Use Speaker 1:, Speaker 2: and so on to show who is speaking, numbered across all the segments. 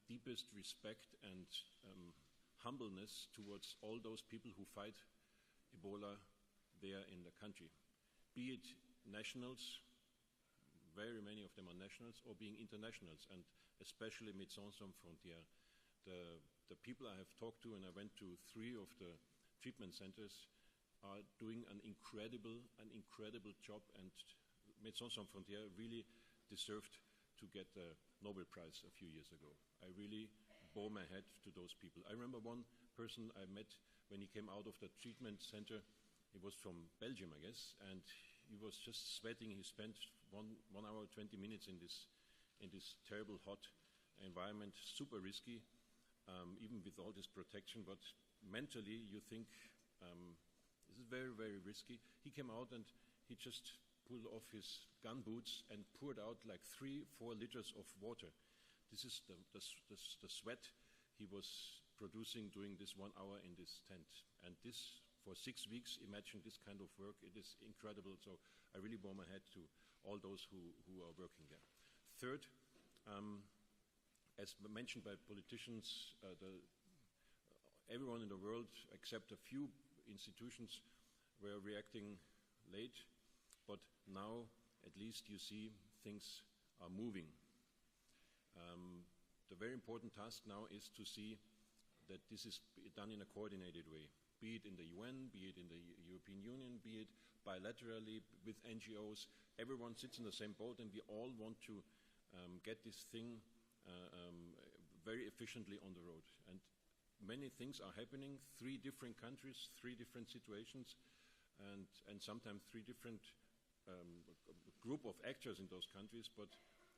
Speaker 1: deepest respect and humbleness towards all those people who fight Ebola there in the country, be it nationals, very many of them are nationals, or being internationals, and especially Médecins Sans Frontières. The people I have talked to, and I went to 3 of the treatment centers, are doing an incredible job, and Médecins Sans Frontières really deserved to get the Nobel Prize a few years ago. I really bow my head to those people. I remember one person I met when he came out of the treatment center. He was from Belgium, I guess, and he was just sweating. He spent 1 hour, 20 minutes in this terrible hot environment, super risky, even with all this protection, but mentally you think this is very, very risky. He came out and he just pulled off his gun boots and poured out like 3-4 liters of water. This is the sweat he was producing during this 1 hour in this tent. And this for 6 weeks, imagine this kind of work. It is incredible. So I really bow my head to all those who are working there. Third, as mentioned by politicians, everyone in the world, except a few institutions, were reacting late. But now, at least you see things are moving. The very important task now is to see that this is done in a coordinated way, be it in the UN, be it in the European Union, be it bilaterally with NGOs. Everyone sits in the same boat, and we all want to get this thing very efficiently on the road. And many things are happening, 3 different countries, 3 different situations, and sometimes 3 different group of actors in those countries, but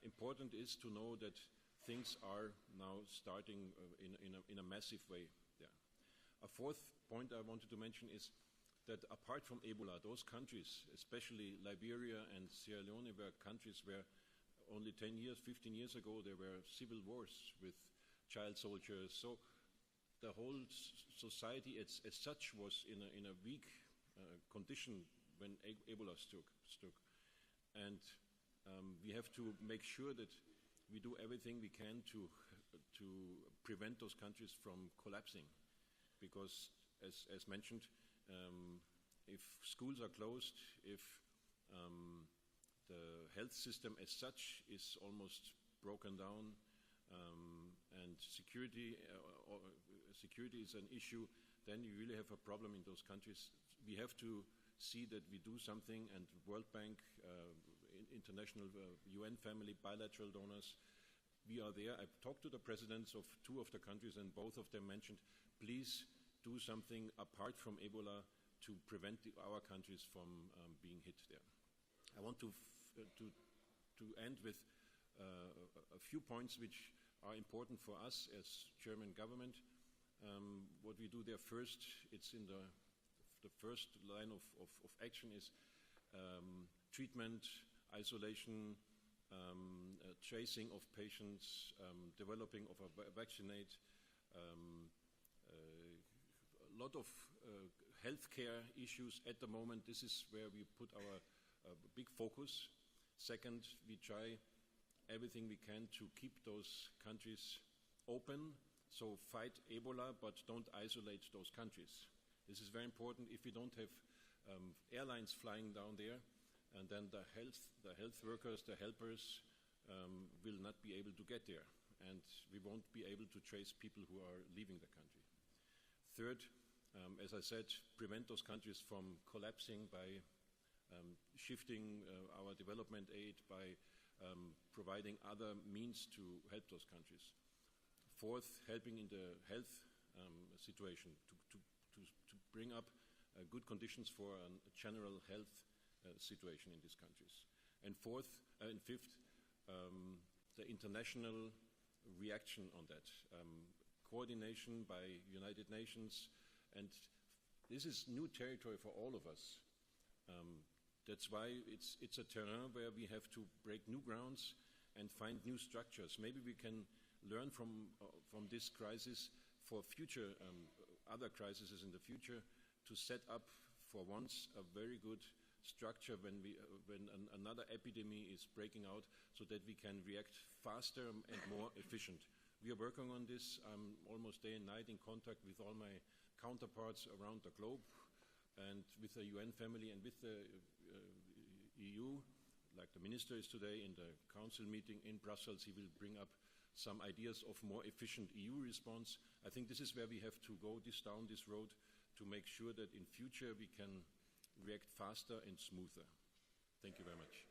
Speaker 1: important is to know that things are now starting in a massive way there. A 4th point I wanted to mention is that apart from Ebola, those countries, especially Liberia and Sierra Leone, were countries where only 10 years, 15 years ago, there were civil wars with child soldiers. So the whole society as such was in a weak condition when Ebola struck. And we have to make sure that we do everything we can to prevent those countries from collapsing. Because, as mentioned, if schools are closed, if the health system as such is almost broken down, and security is an issue, then you really have a problem in those countries. We have to see that we do something, and World Bank, international UN family, bilateral donors, we are there. I've talked to the presidents of 2 of the countries, and both of them mentioned, please do something apart from Ebola to prevent our countries from being hit there. I want to end with a few points which are important for us as German government. What we do there first, it's in the first line of action is treatment, isolation, tracing of patients, developing of a vaccinate, a lot of healthcare issues at the moment. This is where we put our big focus. Second, we try everything we can to keep those countries open, so fight Ebola, but don't isolate those countries. This is very important. If we don't have airlines flying down there, and then the health workers, the helpers will not be able to get there, and we won't be able to trace people who are leaving the country. Third, as I said, prevent those countries from collapsing by shifting our development aid, by providing other means to help those countries. Fourth, helping in the health situation to bring up good conditions for a general health situation in these countries. And fifth, the international reaction on that. Coordination by United Nations, and this is new territory for all of us. That's why it's a terrain where we have to break new grounds and find new structures. Maybe we can learn from this crisis for future other crises in the future, to set up for once a very good structure when another epidemic is breaking out, so that we can react faster and more efficient We are working on this. I'm almost day and night in contact with all my counterparts around the globe and with the UN family and with the EU. Like the minister is today in the council meeting in Brussels, he will bring up some ideas of more efficient EU response. I think this is where we have to go down this road to make sure that in future we can react faster and smoother. Thank you very much.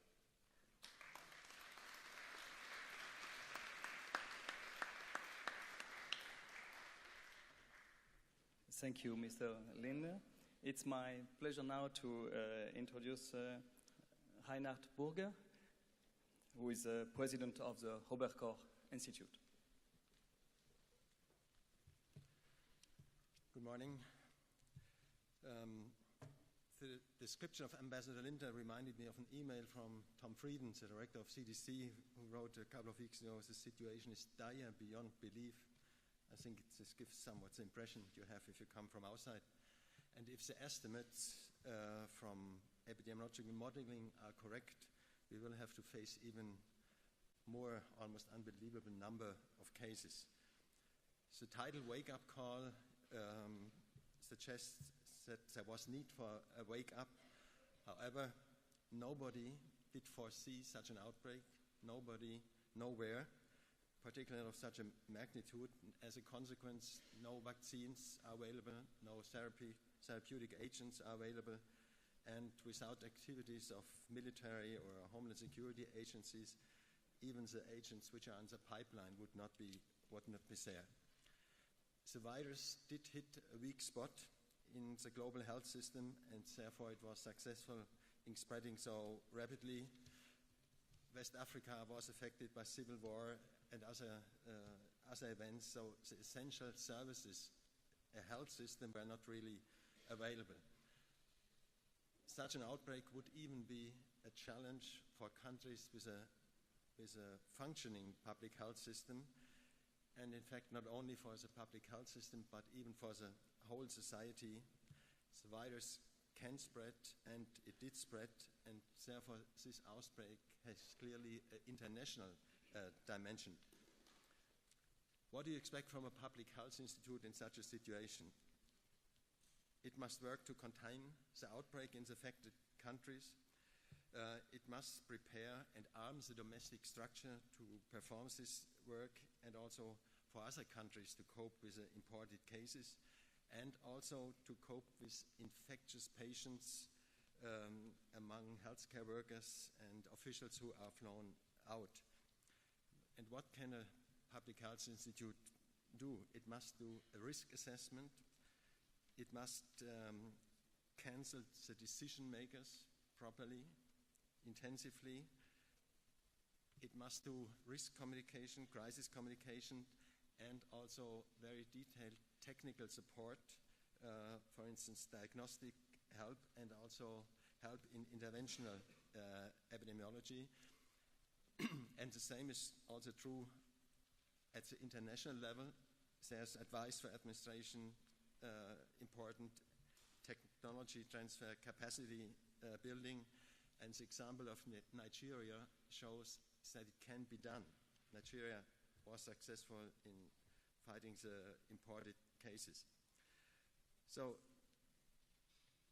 Speaker 2: Thank you, Mr. Linde. It's my pleasure now to introduce Reinhard Burger, who is president of the Hobart Institute.
Speaker 3: Good morning. The description of Ambassador Linde reminded me of an email from Tom Frieden, the director of CDC, who wrote a couple of weeks ago, the situation is dire beyond belief. I think this gives somewhat the impression you have if you come from outside. And if the estimates from epidemiological modeling are correct, we will have to face even more almost unbelievable number of cases. The title Wake Up Call suggests that there was need for a wake up. However, nobody did foresee such an outbreak. Nobody, nowhere, particularly of such a magnitude. As a consequence, no vaccines are available, no therapeutic agents are available, and without activities of military or homeland security agencies, even the agents which are in the pipeline would not be there. The virus did hit a weak spot in the global health system, and therefore it was successful in spreading so rapidly. West Africa was affected by civil war and other events, so the essential services, a health system, were not really available. Such an outbreak would even be a challenge for countries with a functioning public health system, and in fact not only for the public health system but even for the whole society. The virus can spread, and it did spread, and therefore this outbreak has clearly an international dimension. What do you expect from a public health institute in such a situation? It must work to contain the outbreak in the affected countries. It must prepare and arm the domestic structure to perform this work, and also for other countries to cope with the imported cases, and also to cope with infectious patients among healthcare workers and officials who are flown out. And what can a public health institute do? It must do a risk assessment. It must cancel the decision makers properly, intensively. It must do risk communication, crisis communication, and also very detailed technical support, for instance, diagnostic help and also help in interventional epidemiology. And the same is also true at the international level. There's advice for administration, important technology transfer, capacity building, and the example of Nigeria shows that it can be done. Nigeria was successful in fighting the imported cases. So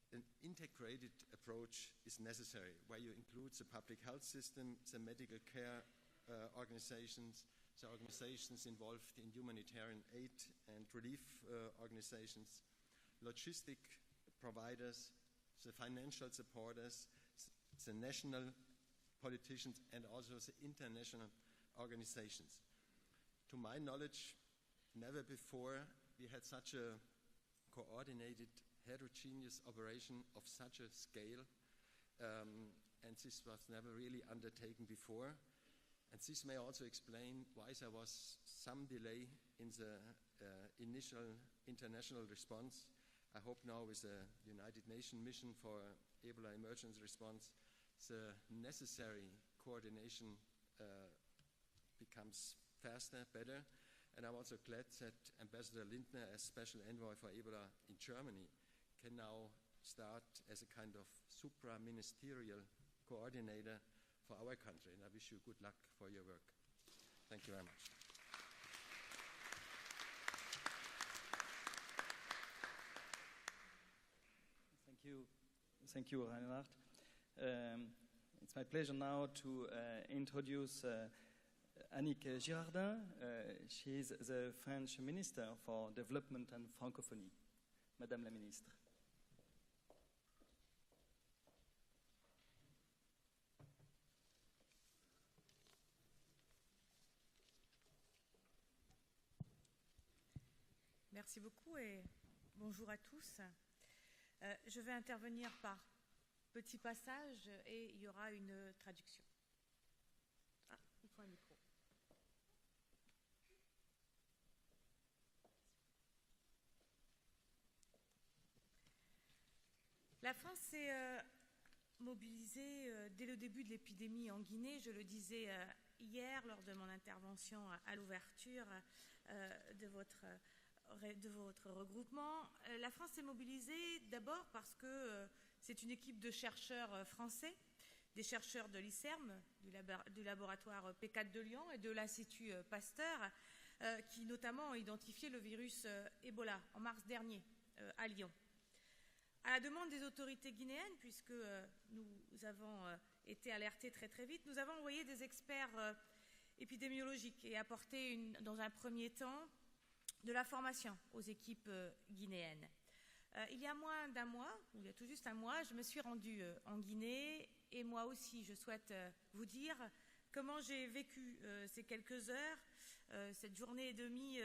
Speaker 3: an integrated approach is necessary, where you include the public health system, the medical care organizations, the organizations involved in humanitarian aid and relief organizations, logistic providers, the financial supporters, the national politicians, and also the international organizations. To my knowledge, never before we had such a coordinated, heterogeneous operation of such a scale, and this was never really undertaken before. And this may also explain why there was some delay in the initial international response. I hope now with the United Nations mission for Ebola emergency response, the necessary coordination becomes faster, better. And I'm also glad that Ambassador Lindner, as Special Envoy for Ebola in Germany, can now start as a kind of supra-ministerial coordinator for our country. And I wish you good luck for your work. Thank you very much.
Speaker 2: Thank you, Reinhard. It's my pleasure now to introduce Annick Girardin. She is the French Minister for Development and Francophonie. Madame la Ministre.
Speaker 4: Merci beaucoup et bonjour à tous. Je vais intervenir par petits passages et il y aura une traduction. Ah, il faut un micro. La France s'est mobilisée dès le début de l'épidémie en Guinée. Je le disais hier lors de mon intervention à l'ouverture de votre regroupement. La France s'est mobilisée d'abord parce que c'est une équipe de chercheurs français, des chercheurs de l'ICERM, du laboratoire P4 de Lyon et de l'Institut Pasteur, qui notamment ont identifié le virus Ebola en mars dernier à Lyon. À la demande des autorités guinéennes, puisque nous avons été alertés très très vite, nous avons envoyé des experts épidémiologiques et apporté dans un premier temps de la formation aux équipes guinéennes. Il y a moins d'un mois, ou il y a tout juste un mois, je me suis rendue en Guinée et moi aussi je souhaite vous dire comment j'ai vécu ces quelques heures, cette journée et demie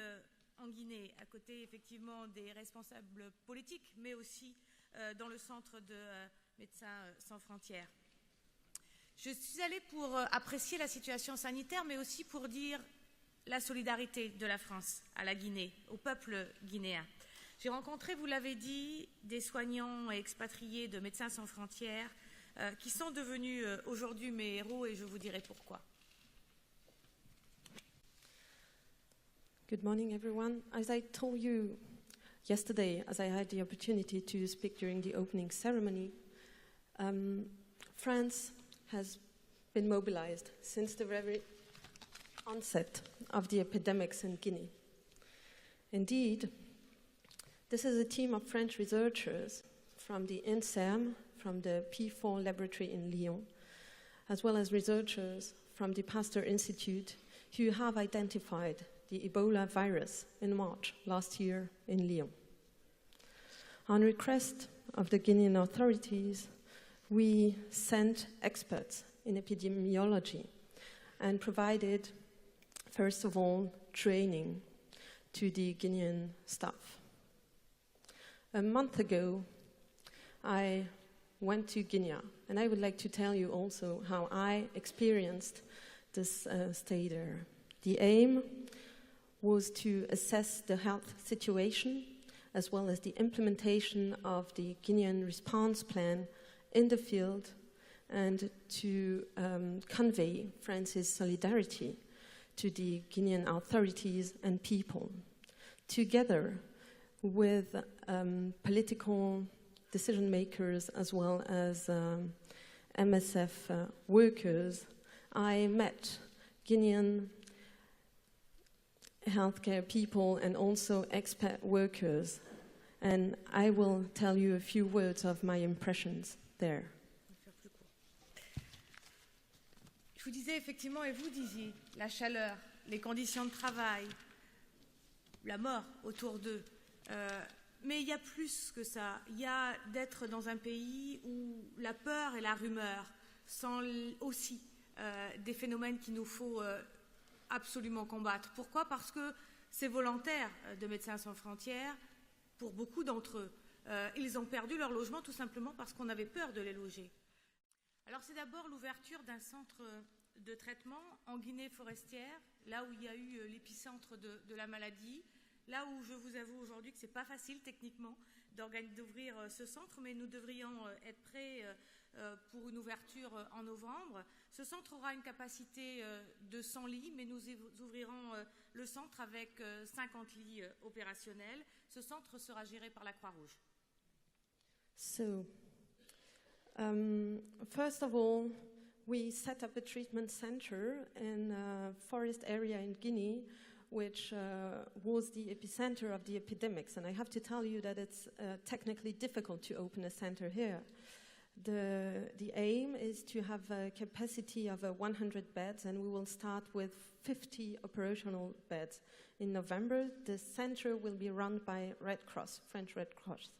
Speaker 4: en Guinée, à côté effectivement des responsables politiques, mais aussi dans le centre de Médecins sans frontières. Je suis allée pour apprécier la situation sanitaire, mais aussi pour dire la solidarité de la France à la Guinée, au peuple guinéen. J'ai rencontré, vous l'avez dit, des soignants et expatriés de Médecins sans frontières qui sont devenus aujourd'hui mes héros et je vous dirai pourquoi.
Speaker 5: Good morning, everyone. As I told you yesterday, as I had the opportunity to speak during the opening ceremony, France has been mobilized since the very onset of the epidemics in Guinea. Indeed, this is a team of French researchers from the INSERM, from the P4 laboratory in Lyon, as well as researchers from the Pasteur Institute who have identified the Ebola virus in March last year in Lyon. On request of the Guinean authorities, we sent experts in epidemiology and provided, first of all, training to the Guinean staff. A month ago, I went to Guinea, and I would like to tell you also how I experienced this stay there. The aim was to assess the health situation as well as the implementation of the Guinean response plan in the field and to convey France's solidarity to the Guinean authorities and people, together with political decision makers as well as MSF workers. I met Guinean healthcare people and also expat workers, and I will tell you a few words of my impressions there.
Speaker 4: Je vous disais effectivement, et vous disiez, la chaleur, les conditions de travail, la mort autour d'eux. Mais il y a plus que ça. Il y a d'être dans un pays où la peur et la rumeur sont aussi des phénomènes qu'il nous faut absolument combattre. Pourquoi ? Parce que ces volontaires de Médecins sans frontières, pour beaucoup d'entre eux, ils ont perdu leur logement tout simplement parce qu'on avait peur de les loger. Alors c'est d'abord l'ouverture d'un centre de traitement en Guinée forestière, là où il y a eu l'épicentre de la maladie, là où je vous avoue aujourd'hui que ce n'est pas facile techniquement d'ouvrir ce centre, mais nous devrions être prêts pour une ouverture en novembre. Ce centre aura une capacité de 100 lits, mais nous ouvrirons le centre avec 50 lits opérationnels. Ce centre sera géré par la Croix-Rouge.
Speaker 5: So, first of all, we set up a treatment center in a forest area in Guinea, which was the epicenter of the epidemics. And I have to tell you that it's technically difficult to open a center here. The aim is to have a capacity of 100 beds, and we will start with 50 operational beds. In November, the center will be run by Red Cross, French Red Cross.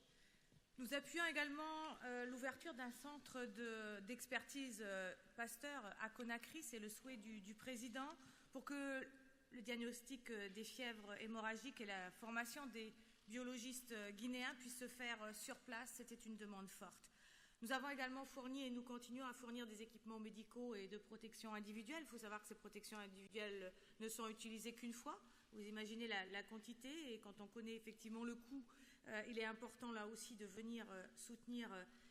Speaker 4: Nous appuyons également l'ouverture d'un centre d'expertise Pasteur à Conakry, c'est le souhait du président, pour que le diagnostic des fièvres hémorragiques et la formation des biologistes guinéens puissent se faire sur place. C'était une demande forte. Nous avons également fourni et nous continuons à fournir des équipements médicaux et de protection individuelle. Il faut savoir que ces protections individuelles ne sont utilisées qu'une fois. Vous imaginez la quantité, et quand on connaît effectivement le coût, il est important là aussi de venir soutenir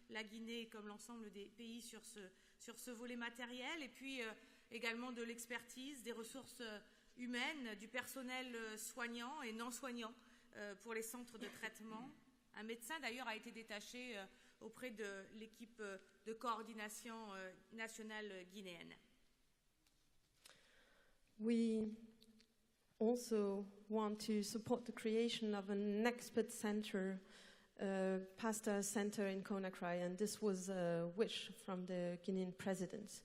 Speaker 4: la Guinée comme l'ensemble des pays sur ce volet matériel, et puis également de l'expertise, des ressources humaines, du personnel soignant et non soignant pour les centres de traitement. Un médecin d'ailleurs a été détaché auprès de l'équipe de coordination nationale guinéenne.
Speaker 5: We also want to support the creation of an expert center, Pasteur Center in Conakry, and this was a wish from the Guinean president.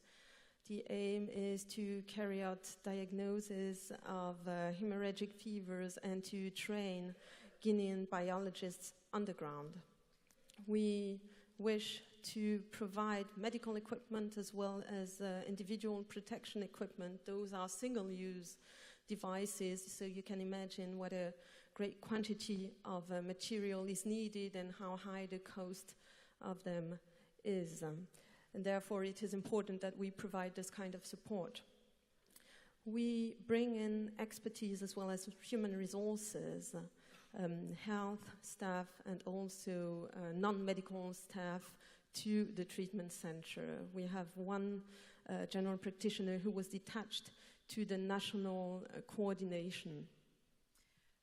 Speaker 5: The aim is to carry out diagnosis of hemorrhagic fevers and to train Guinean biologists on the ground. We wish to provide medical equipment as well as individual protection equipment. Those are single-use devices, so you can imagine what a great quantity of material is needed and how high the cost of them is. And therefore, it is important that we provide this kind of support. We bring in expertise as well as human resources, health staff and also non-medical staff to the treatment center. We have one general practitioner who was detached to the national coordination.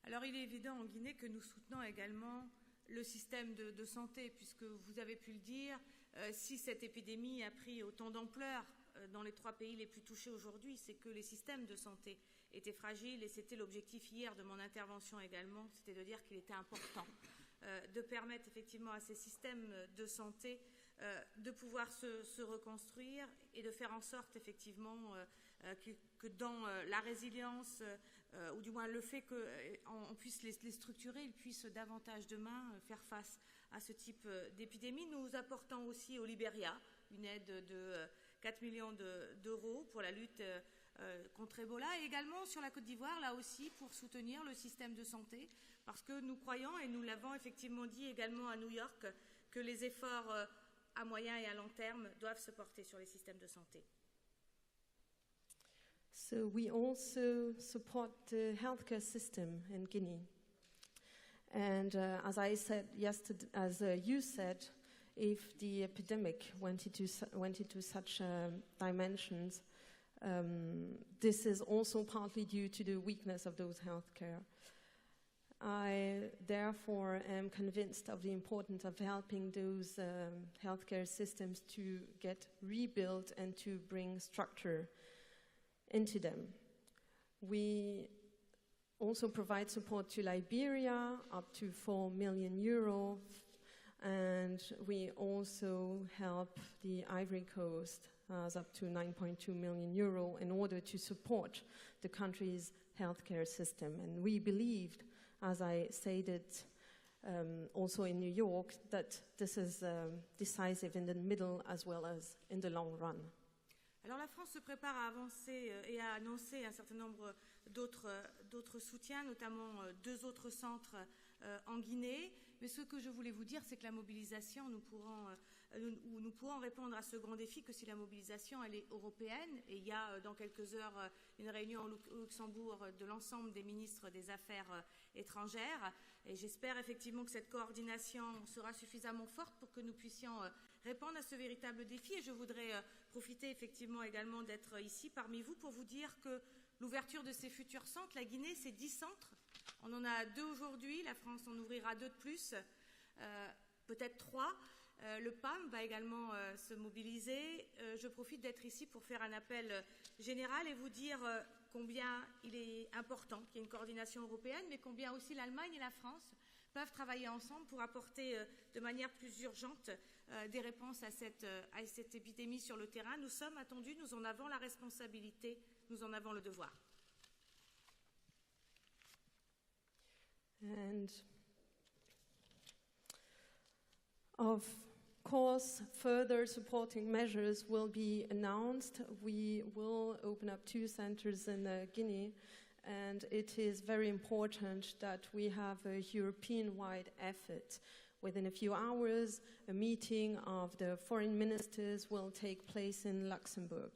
Speaker 4: Alors il est évident en Guinée que nous soutenons également le système de santé, puisque vous avez pu le dire, si cette épidémie a pris autant d'ampleur dans les 3 pays les plus touchés aujourd'hui, c'est que les systèmes de santé étaient fragiles, et c'était l'objectif hier de mon intervention également, c'était de dire qu'il était important de permettre effectivement à ces systèmes de santé de pouvoir se reconstruire et de faire en sorte effectivement que dans la résilience, ou du moins le fait qu'on puisse les structurer, ils puissent davantage demain faire face à ce type d'épidémie. Nous apportons aussi au Libéria une aide de 4 millions d'euros pour la lutte contre Ebola, et également sur la Côte d'Ivoire, là aussi pour soutenir le système de santé, parce que nous croyons, et nous l'avons effectivement dit également à New York, que les efforts à moyen et à long terme doivent se porter sur les systèmes de santé.
Speaker 5: So we also support the healthcare system in Guinea. And as I said yesterday, as you said, if the epidemic went into such dimensions, this is also partly due to the weakness of those healthcare. I therefore am convinced of the importance of helping those healthcare systems to get rebuilt and to bring structure into them. We also provide support to Liberia, up to €4 million, and we also help the Ivory Coast up to €9.2 million in order to support the country's healthcare system. And we believed, as I stated also in New York, that this is decisive in the middle as well as in the long run.
Speaker 4: Alors la France se prépare à avancer et à annoncer un certain nombre d'autres soutiens, notamment 2 autres centres en Guinée. Mais ce que je voulais vous dire, c'est que la mobilisation, nous pourrons répondre à ce grand défi que si la mobilisation elle est européenne. Et il y a dans quelques heures une réunion au Luxembourg de l'ensemble des ministres des Affaires étrangères. Et j'espère effectivement que cette coordination sera suffisamment forte pour que nous puissions répondre à ce véritable défi. Et je voudrais profiter effectivement également d'être ici parmi vous pour vous dire que l'ouverture de ces futurs centres, la Guinée, c'est 10 centres. On en a 2 aujourd'hui, la France en ouvrira 2 de plus, peut-être 3. Le PAM va également se mobiliser. Je profite d'être ici pour faire un appel général et vous dire combien il est important qu'il y ait une coordination européenne, mais combien aussi l'Allemagne et la France peuvent travailler ensemble pour apporter de manière plus urgente des réponses à cette épidémie sur le terrain. Nous sommes attendus, nous en avons la responsabilité, nous en avons le devoir.
Speaker 5: And of course, further supporting measures will be announced. We will open up 2 centers in Guinea, and it is very important that we have a European-wide effort. Within a few hours, a meeting of the foreign ministers will take place in Luxembourg.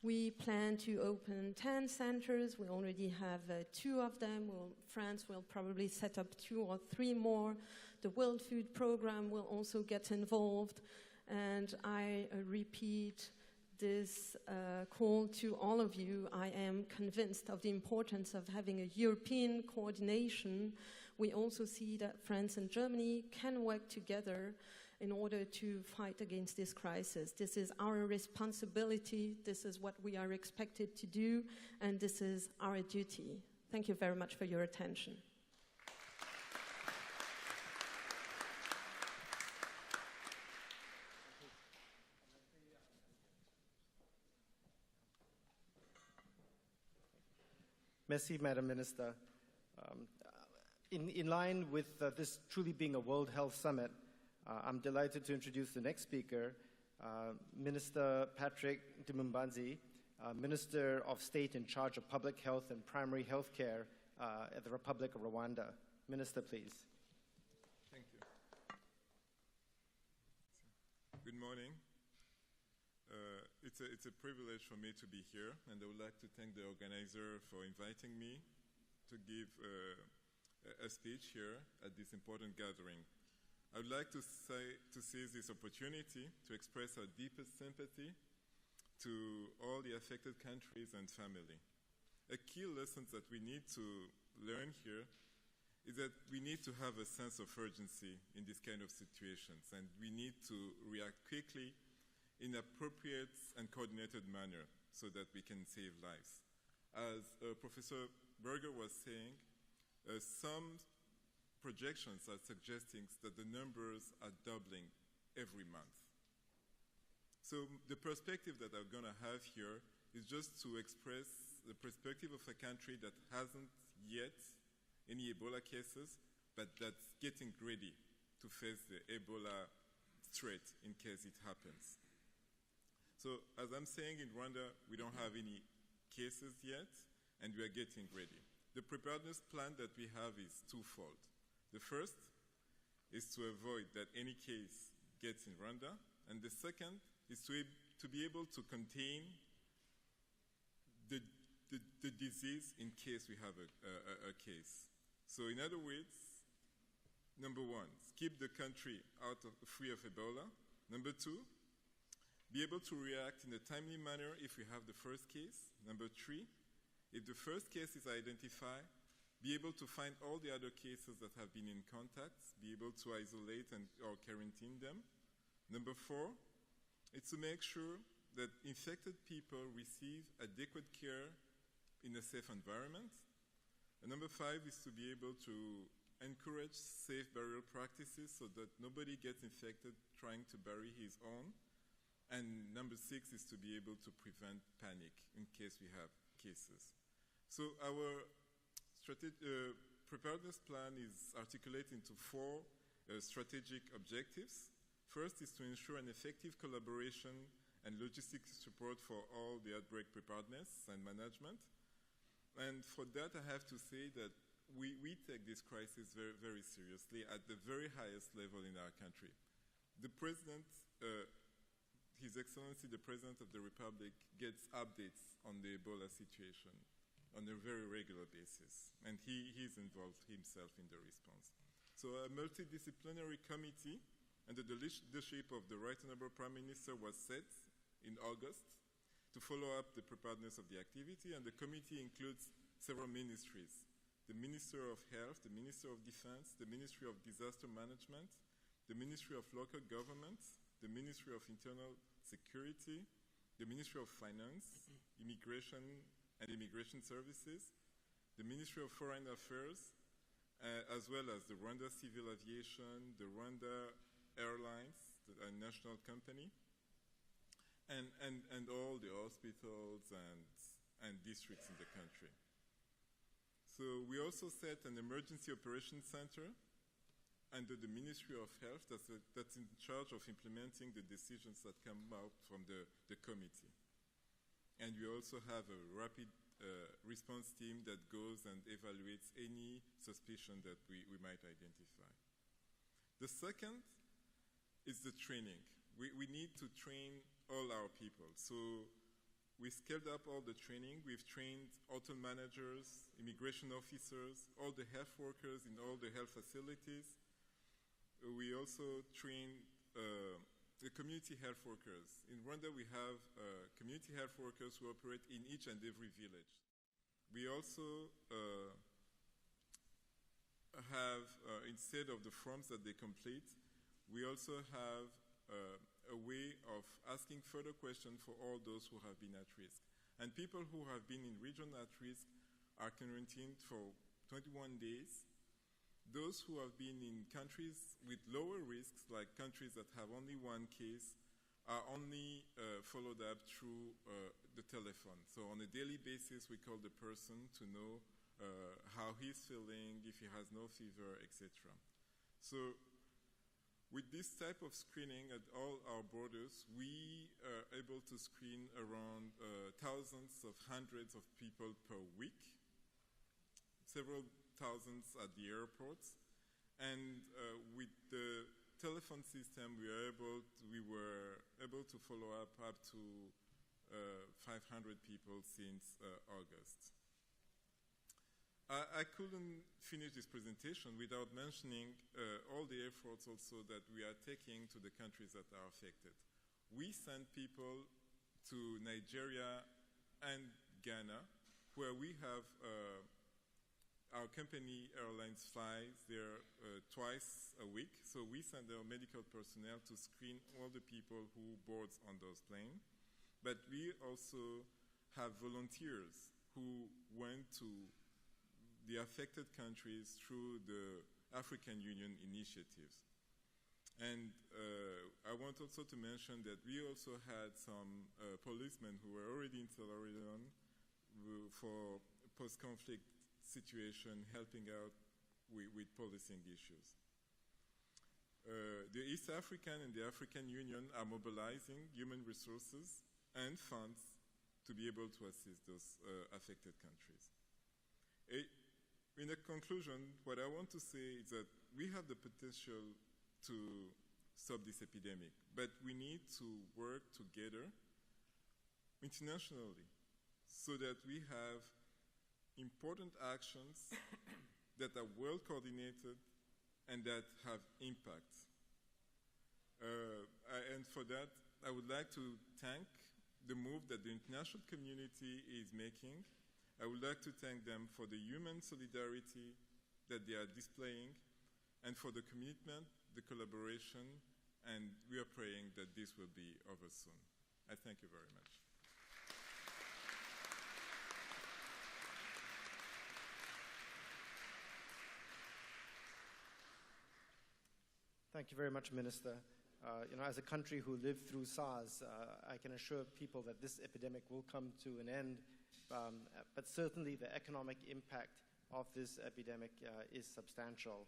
Speaker 5: We plan to open 10 centers. We already have 2 of them. France will probably set up 2 or 3 more. The World Food Programme will also get involved. And I repeat this call to all of you. I am convinced of the importance of having a European coordination. We also see that France and Germany can work together in order to fight against this crisis. This is our responsibility, this is what we are expected to do, and this is our duty. Thank you very much for your attention.
Speaker 6: Merci, Madam Minister. In line with this truly being a World Health Summit, I'm delighted to introduce the next speaker, Minister Patrick Dimumbanzi, Minister of State in charge of Public Health and Primary Health Care at the Republic of Rwanda. Minister, please.
Speaker 7: Thank you. Good morning. It's a privilege for me to be here, and I would like to thank the organizer for inviting me to give a speech here at this important gathering. I would like to seize this opportunity to express our deepest sympathy to all the affected countries and family. A key lesson that we need to learn here is that we need to have a sense of urgency in this kind of situations, and we need to react quickly in an appropriate and coordinated manner so that we can save lives. As Professor Berger was saying, some projections are suggesting that the numbers are doubling every month. So the perspective that I'm going to have here is just to express the perspective of a country that hasn't yet any Ebola cases, but that's getting ready to face the Ebola threat in case it happens. So as I'm saying, in Rwanda, we don't have any cases yet, and we are getting ready. The preparedness plan that we have is twofold. The first is to avoid that any case gets in Rwanda, and the second is to be able to contain the disease in case we have a case. So in other words, number 1, keep the country free of Ebola. Number 2, be able to react in a timely manner if we have the first case. Number 3, if the first case is identified, be able to find all the other cases that have been in contact, be able to isolate or quarantine them. Number 4, it's to make sure that infected people receive adequate care in a safe environment. And number 5 is to be able to encourage safe burial practices so that nobody gets infected trying to bury his own. And number 6 is to be able to prevent panic in case we have cases. So our preparedness plan is articulated into 4 strategic objectives. First is to ensure an effective collaboration and logistics support for all the outbreak preparedness and management. And for that, I have to say that we take this crisis very, very seriously at the very highest level in our country. The President, His Excellency, the President of the Republic, gets updates on the Ebola situation on a very regular basis, and he's involved himself in the response. So a multidisciplinary committee under the leadership of the Right Honorable Prime Minister was set in August to follow up the preparedness of the activity, and the committee includes several ministries: the Minister of Health, the Minister of Defense, the Ministry of Disaster Management, the Ministry of Local Government, the Ministry of Internal Security, the Ministry of Finance, Immigration and Immigration Services, the Ministry of Foreign Affairs, as well as the Rwanda Civil Aviation, the Rwanda Airlines, a national company, and all the hospitals and districts in the country. So we also set an emergency operations center under the Ministry of Health that's in charge of implementing the decisions that come out from the committee. And we also have a rapid response team that goes and evaluates any suspicion that we might identify. The second is the training. We need to train all our people. So we scaled up all the training. We've trained hotel managers, immigration officers, all the health workers in all the health facilities. We also train the community health workers. In Rwanda, we have community health workers who operate in each and every village. We also have, instead of the forms that they complete, we also have a way of asking further questions for all those who have been at risk. And people who have been in region at risk are quarantined for 21 days. Those who have been in countries with lower risks, like countries that have only one case, are only followed up through the telephone. So on a daily basis, we call the person to know how he's feeling, if he has no fever, etc. So with this type of screening at all our borders, we are able to screen around thousands of hundreds of people per week, several thousands at the airports. And with the telephone system, we were able to follow up to 500 people since August. I couldn't finish this presentation without mentioning all the efforts also that we are taking to the countries that are affected. We send people to Nigeria and Ghana, where we have our company airlines flies there twice a week. So we send our medical personnel to screen all the people who board on those planes. But we also have volunteers who went to the affected countries through the African Union initiatives. And I want also to mention that we also had some policemen who were already in Sierra Leone for post-conflict situation, helping out with policing issues. The East African and the African Union are mobilizing human resources and funds to be able to assist those affected countries. In a conclusion, what I want to say is that we have the potential to stop this epidemic, but we need to work together internationally so that we have important actions that are well coordinated and that have impact. And for that, I would like to thank the move that the international community is making. I would like to thank them for the human solidarity that they are displaying and for the commitment, the collaboration, and we are praying that this will be over soon. I thank you very much.
Speaker 6: Thank you very much, Minister. As a country who lived through SARS, I can assure people that this epidemic will come to an end, but certainly the economic impact of this epidemic is substantial.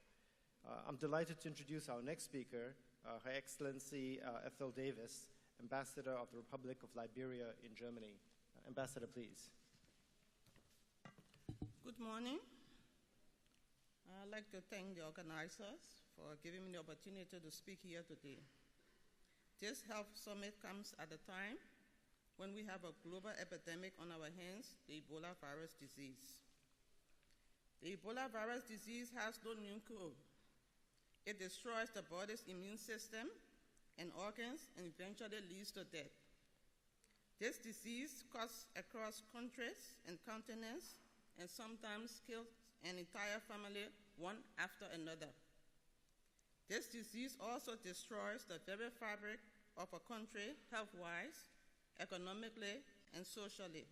Speaker 6: I'm delighted to introduce our next speaker, Her Excellency Ethel Davis, Ambassador of the Republic of Liberia in Germany. Ambassador, please.
Speaker 8: Good morning. I'd like to thank the organizers for giving me the opportunity to speak here today. This health summit comes at a time when we have a global epidemic on our hands, the Ebola virus disease. The Ebola virus disease has no new cure. It destroys the body's immune system and organs and eventually leads to death. This disease cuts across countries and continents and sometimes kills an entire family one after another. This disease also destroys the very fabric of a country health-wise, economically, and socially.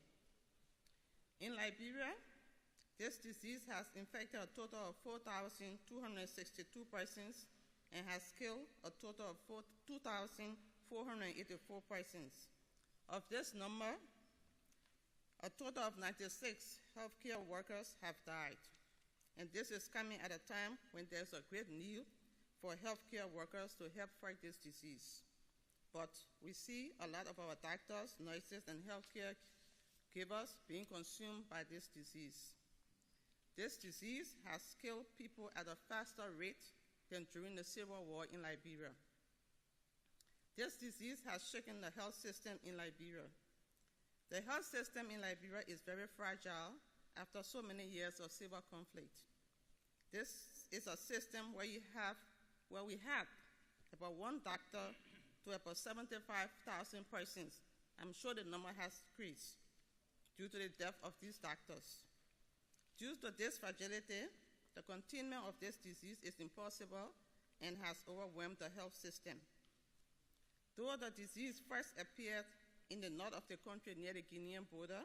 Speaker 8: In Liberia, This disease has infected a total of 4,262 persons and has killed a total of 2,484 persons. Of this number, a total of 96 healthcare workers have died. And this is coming at a time when there's a great need for healthcare workers to help fight this disease. But we see a lot of our doctors, nurses, and healthcare givers being consumed by this disease. This disease has killed people at a faster rate than during the Civil War in Liberia. This disease has shaken the health system in Liberia. The health system in Liberia is very fragile after so many years of civil conflict. This is a system where we have about one doctor to about 75,000 persons. I'm sure the number has increased due to the death of these doctors. Due to this fragility, the containment of this disease is impossible and has overwhelmed the health system. Though the disease first appeared in the north of the country near the Guinean border,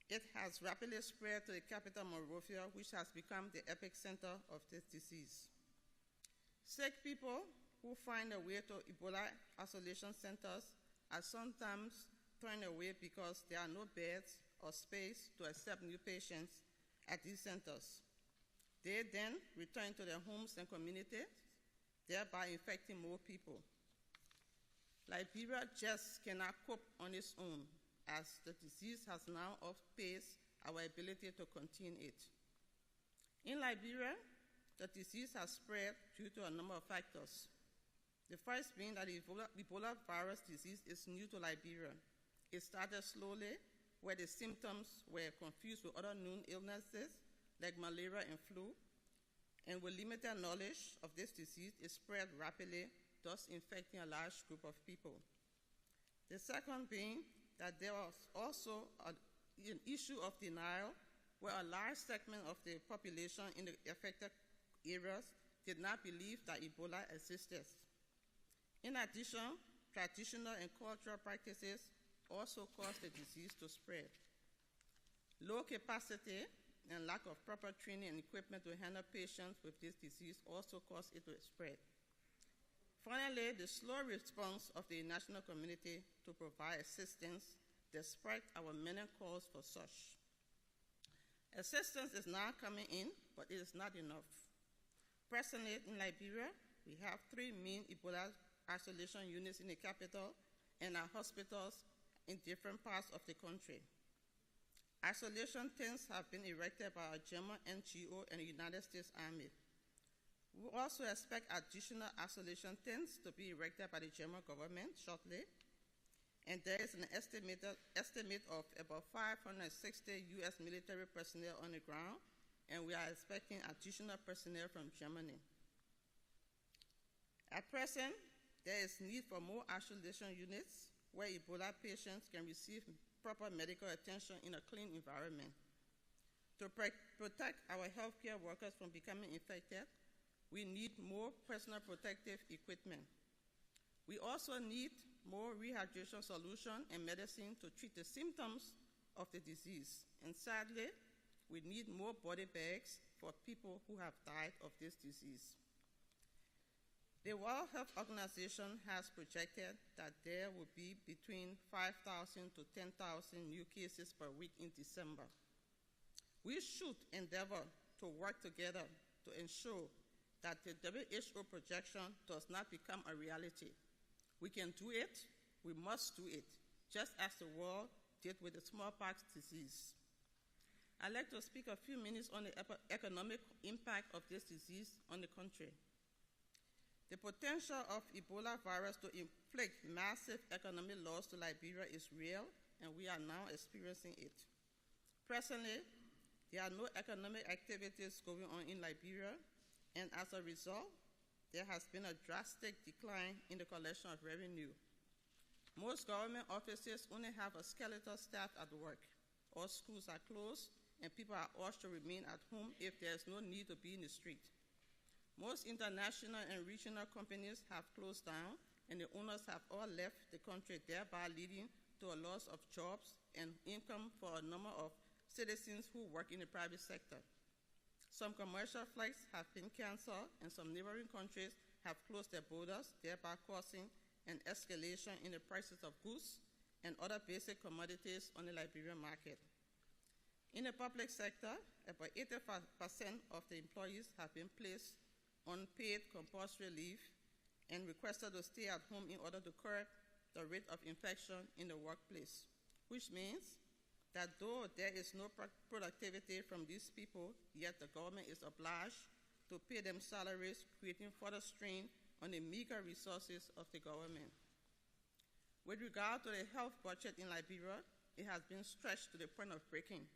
Speaker 8: it has rapidly spread to the capital Monrovia, which has become the epicenter of this disease. Sick people who find a way to Ebola isolation centers are sometimes turned away because there are no beds or space to accept new patients at these centers. They then return to their homes and communities, thereby infecting more people. Liberia just cannot cope on its own, as the disease has now outpaced our ability to contain it. In Liberia, the disease has spread due to a number of factors. The first being that the Ebola virus disease is new to Liberia. It started slowly, where the symptoms were confused with other known illnesses like malaria and flu, and with limited knowledge of this disease, it spread rapidly, thus infecting a large group of people. The second being that there was also an issue of denial, where a large segment of the population in the affected areas did not believe that Ebola existed. In addition, traditional and cultural practices also caused the disease to spread. Low capacity and lack of proper training and equipment to handle patients with this disease also caused it to spread. Finally, the slow response of the international community to provide assistance despite our many calls for such. Assistance is now coming in, but it is not enough. Presently in Liberia, we have 3 main Ebola isolation units in the capital and our hospitals in different parts of the country. Isolation tents have been erected by a German NGO and the United States Army. We also expect additional isolation tents to be erected by the German government shortly, and there is an estimate of about 560 U.S. military personnel on the ground, and we are expecting additional personnel from Germany. At present, there is need for more isolation units where Ebola patients can receive proper medical attention in a clean environment. To protect our healthcare workers from becoming infected, we need more personal protective equipment. We also need more rehydration solution and medicine to treat the symptoms of the disease. And sadly, we need more body bags for people who have died of this disease. The World Health Organization has projected that there will be between 5,000 to 10,000 new cases per week in December. We should endeavor to work together to ensure that the WHO projection does not become a reality. We can do it, we must do it, just as the world did with the smallpox disease. I'd like to speak a few minutes on the economic impact of this disease on the country. The potential of Ebola virus to inflict massive economic loss to Liberia is real, and we are now experiencing it. Presently, there are no economic activities going on in Liberia, and as a result, there has been a drastic decline in the collection of revenue. Most government offices only have a skeletal staff at work. All schools are closed, and people are urged to remain at home if there is no need to be in the street. Most international and regional companies have closed down, and the owners have all left the country, thereby leading to a loss of jobs and income for a number of citizens who work in the private sector. Some commercial flights have been canceled, and some neighboring countries have closed their borders, thereby causing an escalation in the prices of goods and other basic commodities on the Liberian market. In the public sector, about 85% of the employees have been placed on paid compulsory leave and requested to stay at home in order to curb the rate of infection in the workplace, which means that though there is no productivity from these people, yet the government is obliged to pay them salaries, creating further strain on the meager resources of the government. With regard to the health budget in Liberia, it has been stretched to the point of breaking.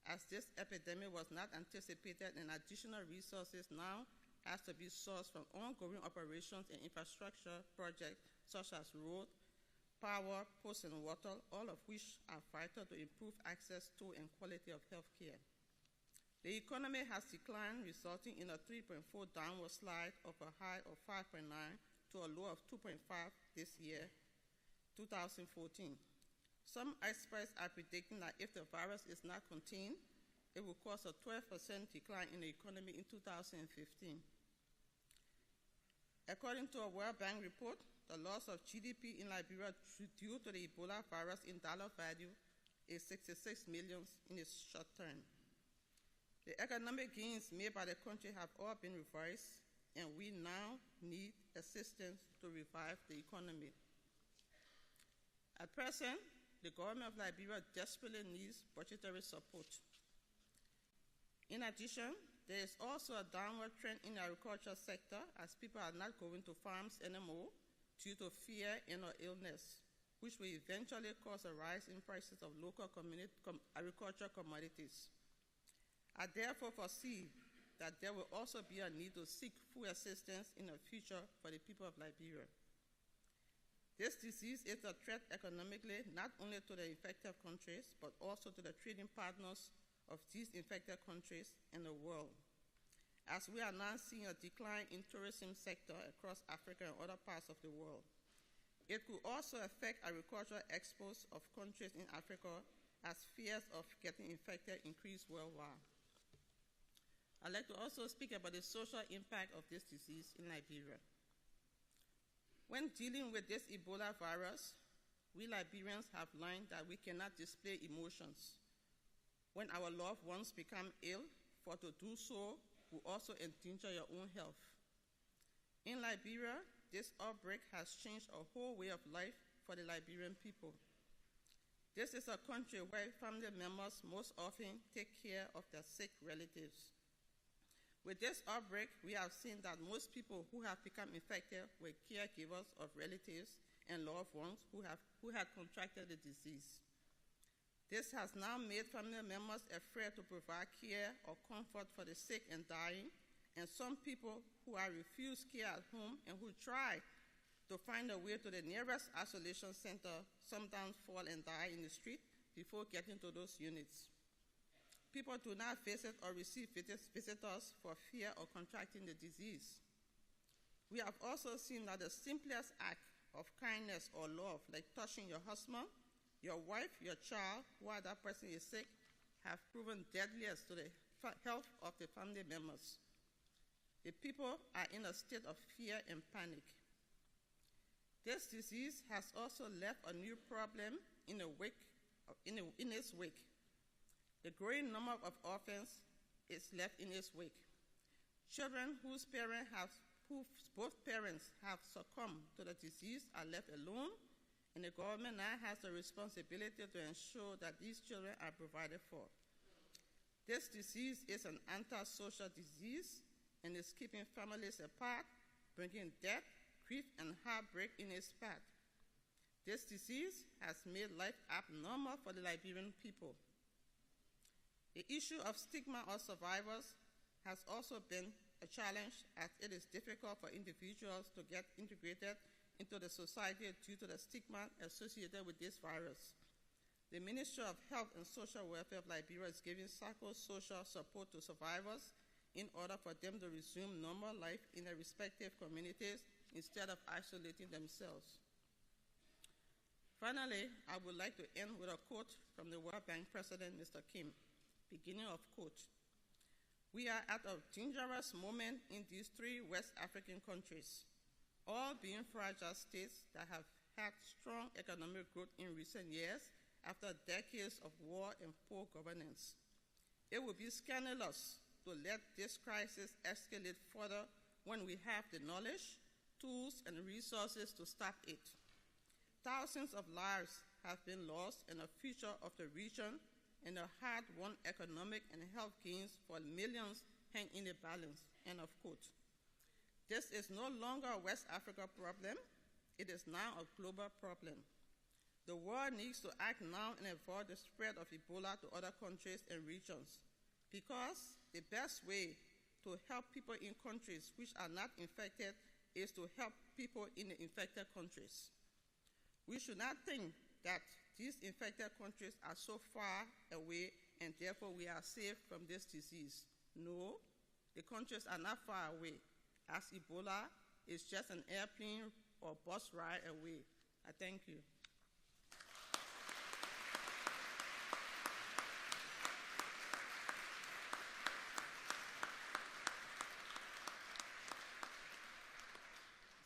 Speaker 8: As this epidemic was not anticipated, and additional resources now has to be sourced from ongoing operations and infrastructure projects such as road, power, posts, and water, all of which are vital to improve access to and quality of health care. The economy has declined, resulting in a 3.4 downward slide of a high of 5.9 to a low of 2.5 this year, 2014. Some experts are predicting that if the virus is not contained, it will cause a 12% decline in the economy in 2015. According to a World Bank report, the loss of GDP in Liberia due to the Ebola virus in dollar value is $66 million in its short term. The economic gains made by the country have all been reversed, and we now need assistance to revive the economy. At present, the government of Liberia desperately needs budgetary support. In addition, there is also a downward trend in the agricultural sector as people are not going to farms anymore due to fear and/or illness, which will eventually cause a rise in prices of local agricultural commodities. I therefore foresee that there will also be a need to seek food assistance in the future for the people of Liberia. This disease is a threat economically not only to the infected countries, but also to the trading partners of these infected countries and the world, as we are now seeing a decline in tourism sector across Africa and other parts of the world. It could also affect agricultural exports of countries in Africa as fears of getting infected increase worldwide. I'd like to also speak about the social impact of this disease in Liberia. When dealing with this Ebola virus, we Liberians have learned that we cannot display emotions. When our loved ones become ill, for to do so will also endanger your own health. In Liberia, this outbreak has changed a whole way of life for the Liberian people. This is a country where family members most often take care of their sick relatives. With this outbreak, we have seen that most people who have become infected were caregivers of relatives and loved ones who had contracted the disease. This has now made family members afraid to provide care or comfort for the sick and dying, and some people who are refused care at home and who try to find a way to the nearest isolation center sometimes fall and die in the street before getting to those units. People do not visit or receive visitors for fear of contracting the disease. We have also seen that the simplest act of kindness or love, like touching your husband, your wife, your child, while that person is sick, have proven deadliest to the health of the family members. The people are in a state of fear and panic. This disease has also left a new problem in its wake. The growing number of orphans is left in its wake. Children whose both parents have succumbed to the disease are left alone, and the government now has the responsibility to ensure that these children are provided for. This disease is an antisocial disease and is keeping families apart, bringing death, grief, and heartbreak in its path. This disease has made life abnormal for the Liberian people. The issue of stigma of survivors has also been a challenge, as it is difficult for individuals to get integrated into the society due to the stigma associated with this virus. The Ministry of Health and Social Welfare of Liberia is giving psychosocial support to survivors in order for them to resume normal life in their respective communities instead of isolating themselves. Finally, I would like to end with a quote from the World Bank President, Mr. Kim. Beginning of quote. We are at a dangerous moment in these three West African countries, all being fragile states that have had strong economic growth in recent years after decades of war and poor governance. It would be scandalous to let this crisis escalate further when we have the knowledge, tools, and resources to stop it. Thousands of lives have been lost, and the future of the region and the hard-won economic and health gains for millions hang in the balance, end of quote. This is no longer a West Africa problem. It is now a global problem. The world needs to act now and avoid the spread of Ebola to other countries and regions, because the best way to help people in countries which are not infected is to help people in the infected countries. We should not think that these infected countries are so far away and therefore we are safe from this disease. No, the countries are not far away, as Ebola is just an airplane or bus ride away. I thank you.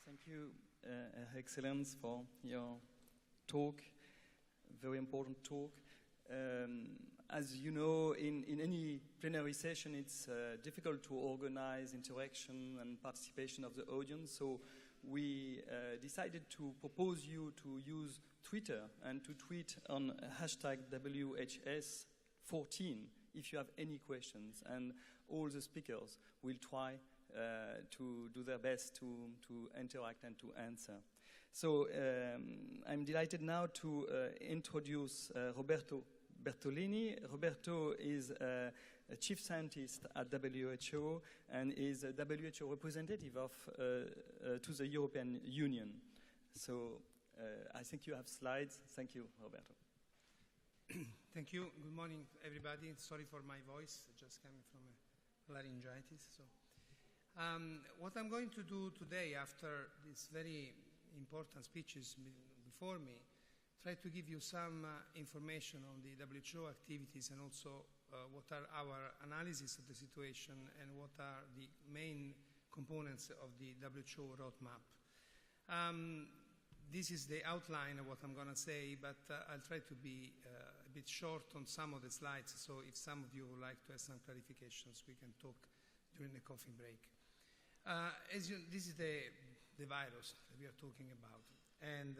Speaker 2: Thank you, Her Excellence, for your talk, very important talk. As you know, in any plenary session, it's difficult to organize interaction and participation of the audience, so we decided to propose you to use Twitter and to tweet on hashtag WHS14 if you have any questions, and all the speakers will try to do their best to interact and to answer. So I'm delighted now to introduce Roberto Bertolini. Roberto is a chief scientist at WHO and is a WHO representative to the European Union. So I think you have slides. Thank you, Roberto.
Speaker 9: Thank you. Good morning, everybody. Sorry for my voice. I just came from a laryngitis. So, what I'm going to do today, after these very important speeches before me, try to give you some information on the WHO activities and also what are our analysis of the situation and what are the main components of the WHO roadmap. This is the outline of what I'm going to say, but I'll try to be a bit short on some of the slides, so if some of you would like to have some clarifications, we can talk during the coffee break. This is the virus that we are talking about. And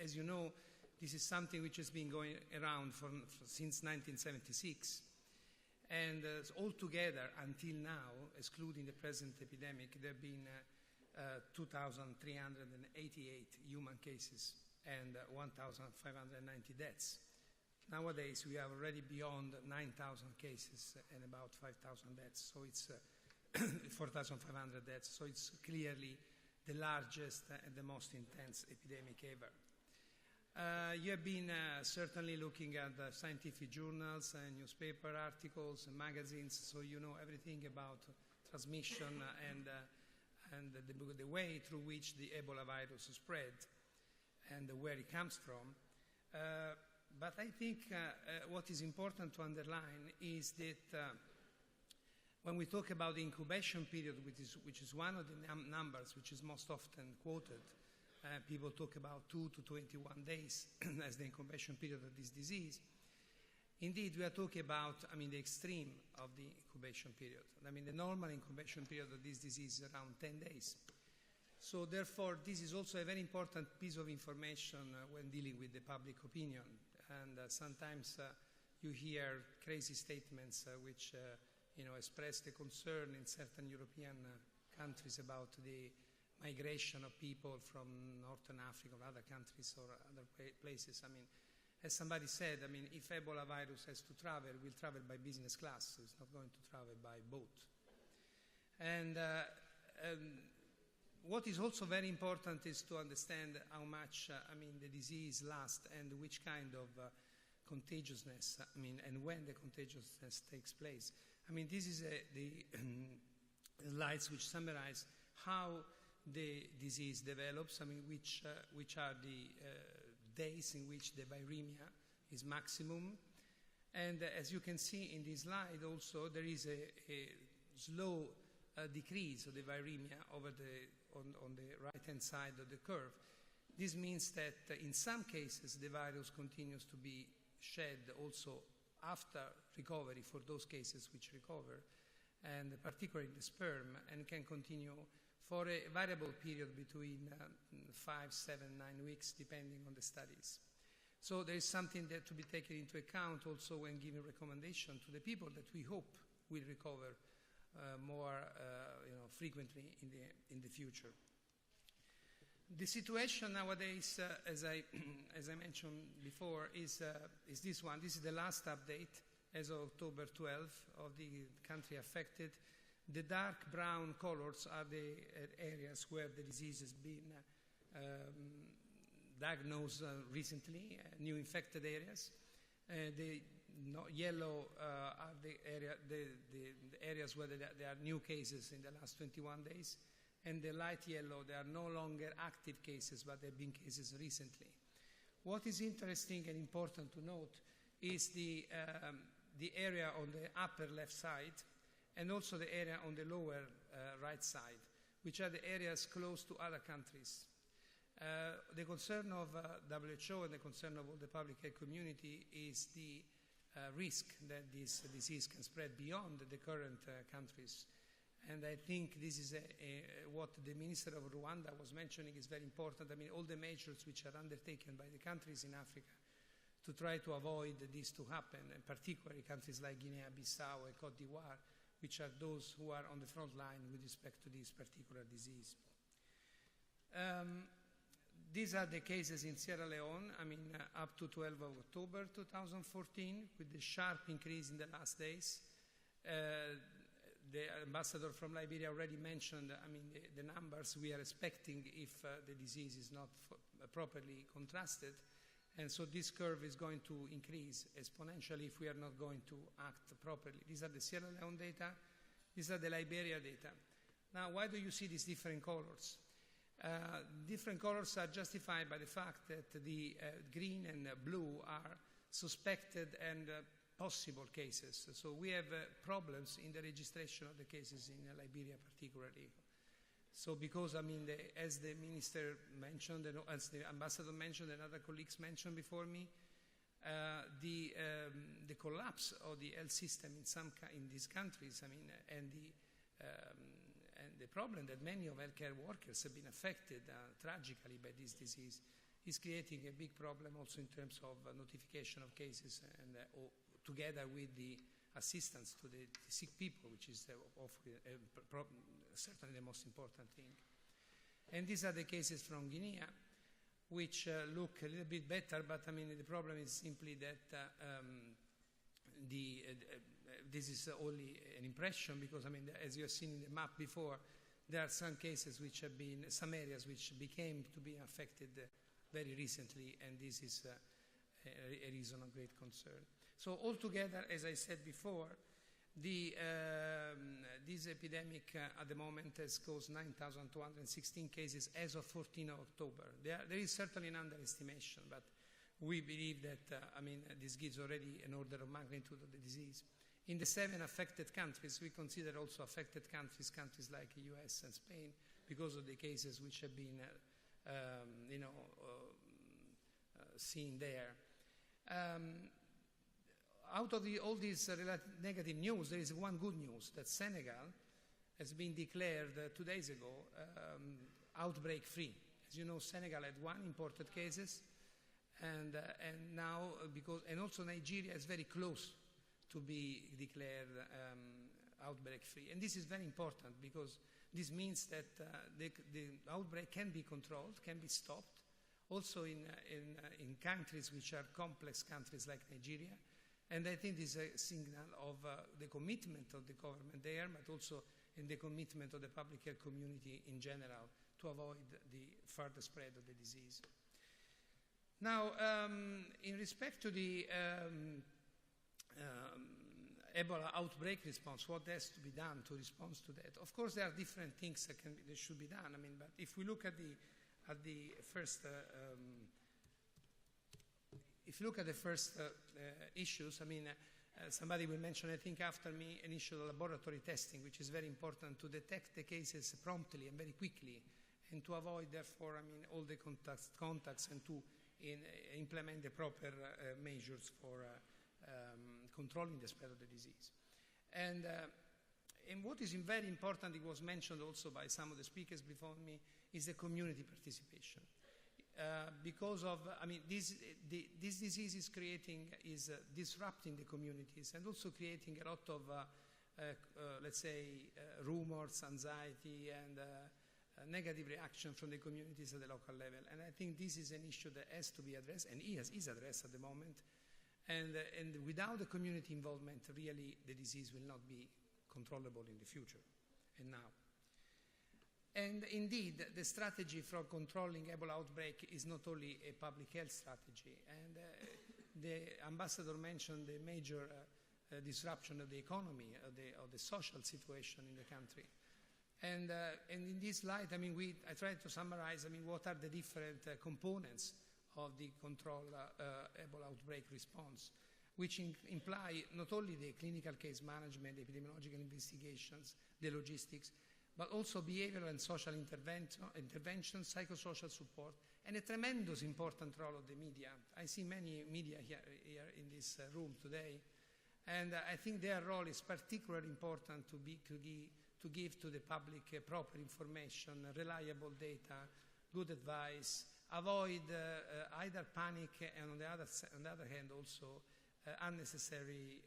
Speaker 9: as you know, this is something which has been going around since 1976. And altogether, until now, excluding the present epidemic, there have been 2,388 human cases and 1,590 deaths. Nowadays, we are already beyond 9,000 cases and about 5,000 deaths. So it's 4,500 deaths. So it's clearly the largest and the most intense epidemic ever. You have been certainly looking at the scientific journals and newspaper articles and magazines, so you know everything about transmission and the way through which the Ebola virus spread and where it comes from. But I think what is important to underline is that when we talk about the incubation period, which is one of the numbers which is most often quoted, people talk about 2 to 21 days as the incubation period of this disease. Indeed, we are talking about, the extreme of the incubation period. The normal incubation period of this disease is around 10 days. So therefore, this is also a very important piece of information when dealing with the public opinion. And sometimes you hear crazy statements which express the concern in certain European countries about the migration of people from Northern Africa or other countries or other places. As somebody said, if Ebola virus has to travel, it will travel by business class, so it's not going to travel by boat. And what is also very important is to understand how much, the disease lasts and which kind of contagiousness, and when the contagiousness takes place. This is the slides which summarize how the disease develops, which are the days in which the viremia is maximum, And as you can see in this slide also, there is a slow decrease of the viremia on the right-hand side of the curve. This means that in some cases the virus continues to be shed also after recovery for those cases which recover, and particularly the sperm, and can continue for a variable period between 5, 7, 9 weeks, depending on the studies. So there is something that to be taken into account also when giving recommendation to the people that we hope will recover more frequently in the future. The situation nowadays, as I mentioned before, is this one. This is the last update as of October 12 of the country affected. The dark brown colors are the areas where the disease has been diagnosed recently, new infected areas. The yellow are the areas where there are new cases in the last 21 days. And the light yellow, they are no longer active cases, but there have been cases recently. What is interesting and important to note is the area on the upper left side and also the area on the lower right side, which are the areas close to other countries. The concern of WHO and the concern of all the public health community is the risk that this disease can spread beyond the current countries. And I think this is what the Minister of Rwanda was mentioning is very important. I mean, all the measures which are undertaken by the countries in Africa to try to avoid this to happen, and particularly countries like Guinea-Bissau and Cote d'Ivoire, which are those who are on the front line with respect to this particular disease. These are the cases in Sierra Leone, I mean, up to 12 of October 2014, with the sharp increase in the last days. The ambassador from Liberia already mentioned, I mean, the numbers we are expecting if the disease is not properly contrasted. And so this curve is going to increase exponentially if we are not going to act properly. These are the Sierra Leone data. These are the Liberia data. Now, why do you see these different colors? Different colors are justified by the fact that the green and blue are suspected and possible cases. So we have problems in the registration of the cases in Liberia particularly. So because, I mean, as the minister mentioned, and as the ambassador mentioned and other colleagues mentioned before me, the collapse of the health system in these countries, I mean, and the problem that many of healthcare workers have been affected tragically by this disease is creating a big problem also in terms of notification of cases and together with the assistance to the sick people, which is certainly the most important thing. And these are the cases from Guinea, which look a little bit better, but I mean, the problem is simply that this is only an impression because, I mean, as you have seen in the map before, there are some cases which have been, some areas which became to be affected very recently, and this is a reason of great concern. So altogether, as I said before, this epidemic at the moment has caused 9,216 cases as of 14 of October. There is certainly an underestimation, but we believe that, I mean, this gives already an order of magnitude of the disease. In the 7 affected countries, we consider also affected countries like the US and Spain, because of the cases which have been, seen there. Out of all this negative news, there is one good news, that Senegal has been declared 2 days ago outbreak free. As you know, Senegal had 1 imported cases, and now and also Nigeria is very close to be declared outbreak free. And this is very important because this means that the outbreak can be controlled, can be stopped, also in countries which are complex countries like Nigeria. And I think this is a signal of the commitment of the government there, but also in the commitment of the public health community in general to avoid the further spread of the disease. Now, in respect to the Ebola outbreak response, what has to be done to respond to that? Of course, there are different things that should be done. I mean, but if we look at the first, if you look at the first issues, I mean, somebody will mention, I think after me, initial laboratory testing, which is very important to detect the cases promptly and very quickly, and to avoid, therefore, I mean, all the contacts and to implement the proper measures for controlling the spread of the disease. And what is very important, it was mentioned also by some of the speakers before me, is the community participation. Because of, I mean, this disease is disrupting the communities and also creating a lot of, let's say, rumors, anxiety, and negative reaction from the communities at the local level. And I think this is an issue that has to be addressed, and is addressed at the moment. And without the community involvement, really, the disease will not be controllable in the future and now. And indeed, the strategy for controlling Ebola outbreak is not only a public health strategy. And the ambassador mentioned the major disruption of the economy, of the social situation in the country. And in this light, I mean, I tried to summarize, I mean, what are the different components of the control Ebola outbreak response, which imply not only the clinical case management, epidemiological investigations, the logistics, but also behavioral and social intervention, psychosocial support, and a tremendous important role of the media. I see many media here in this room today, and I think their role is particularly important to give to the public proper information, reliable data, good advice, avoid either panic, and on the other hand also unnecessary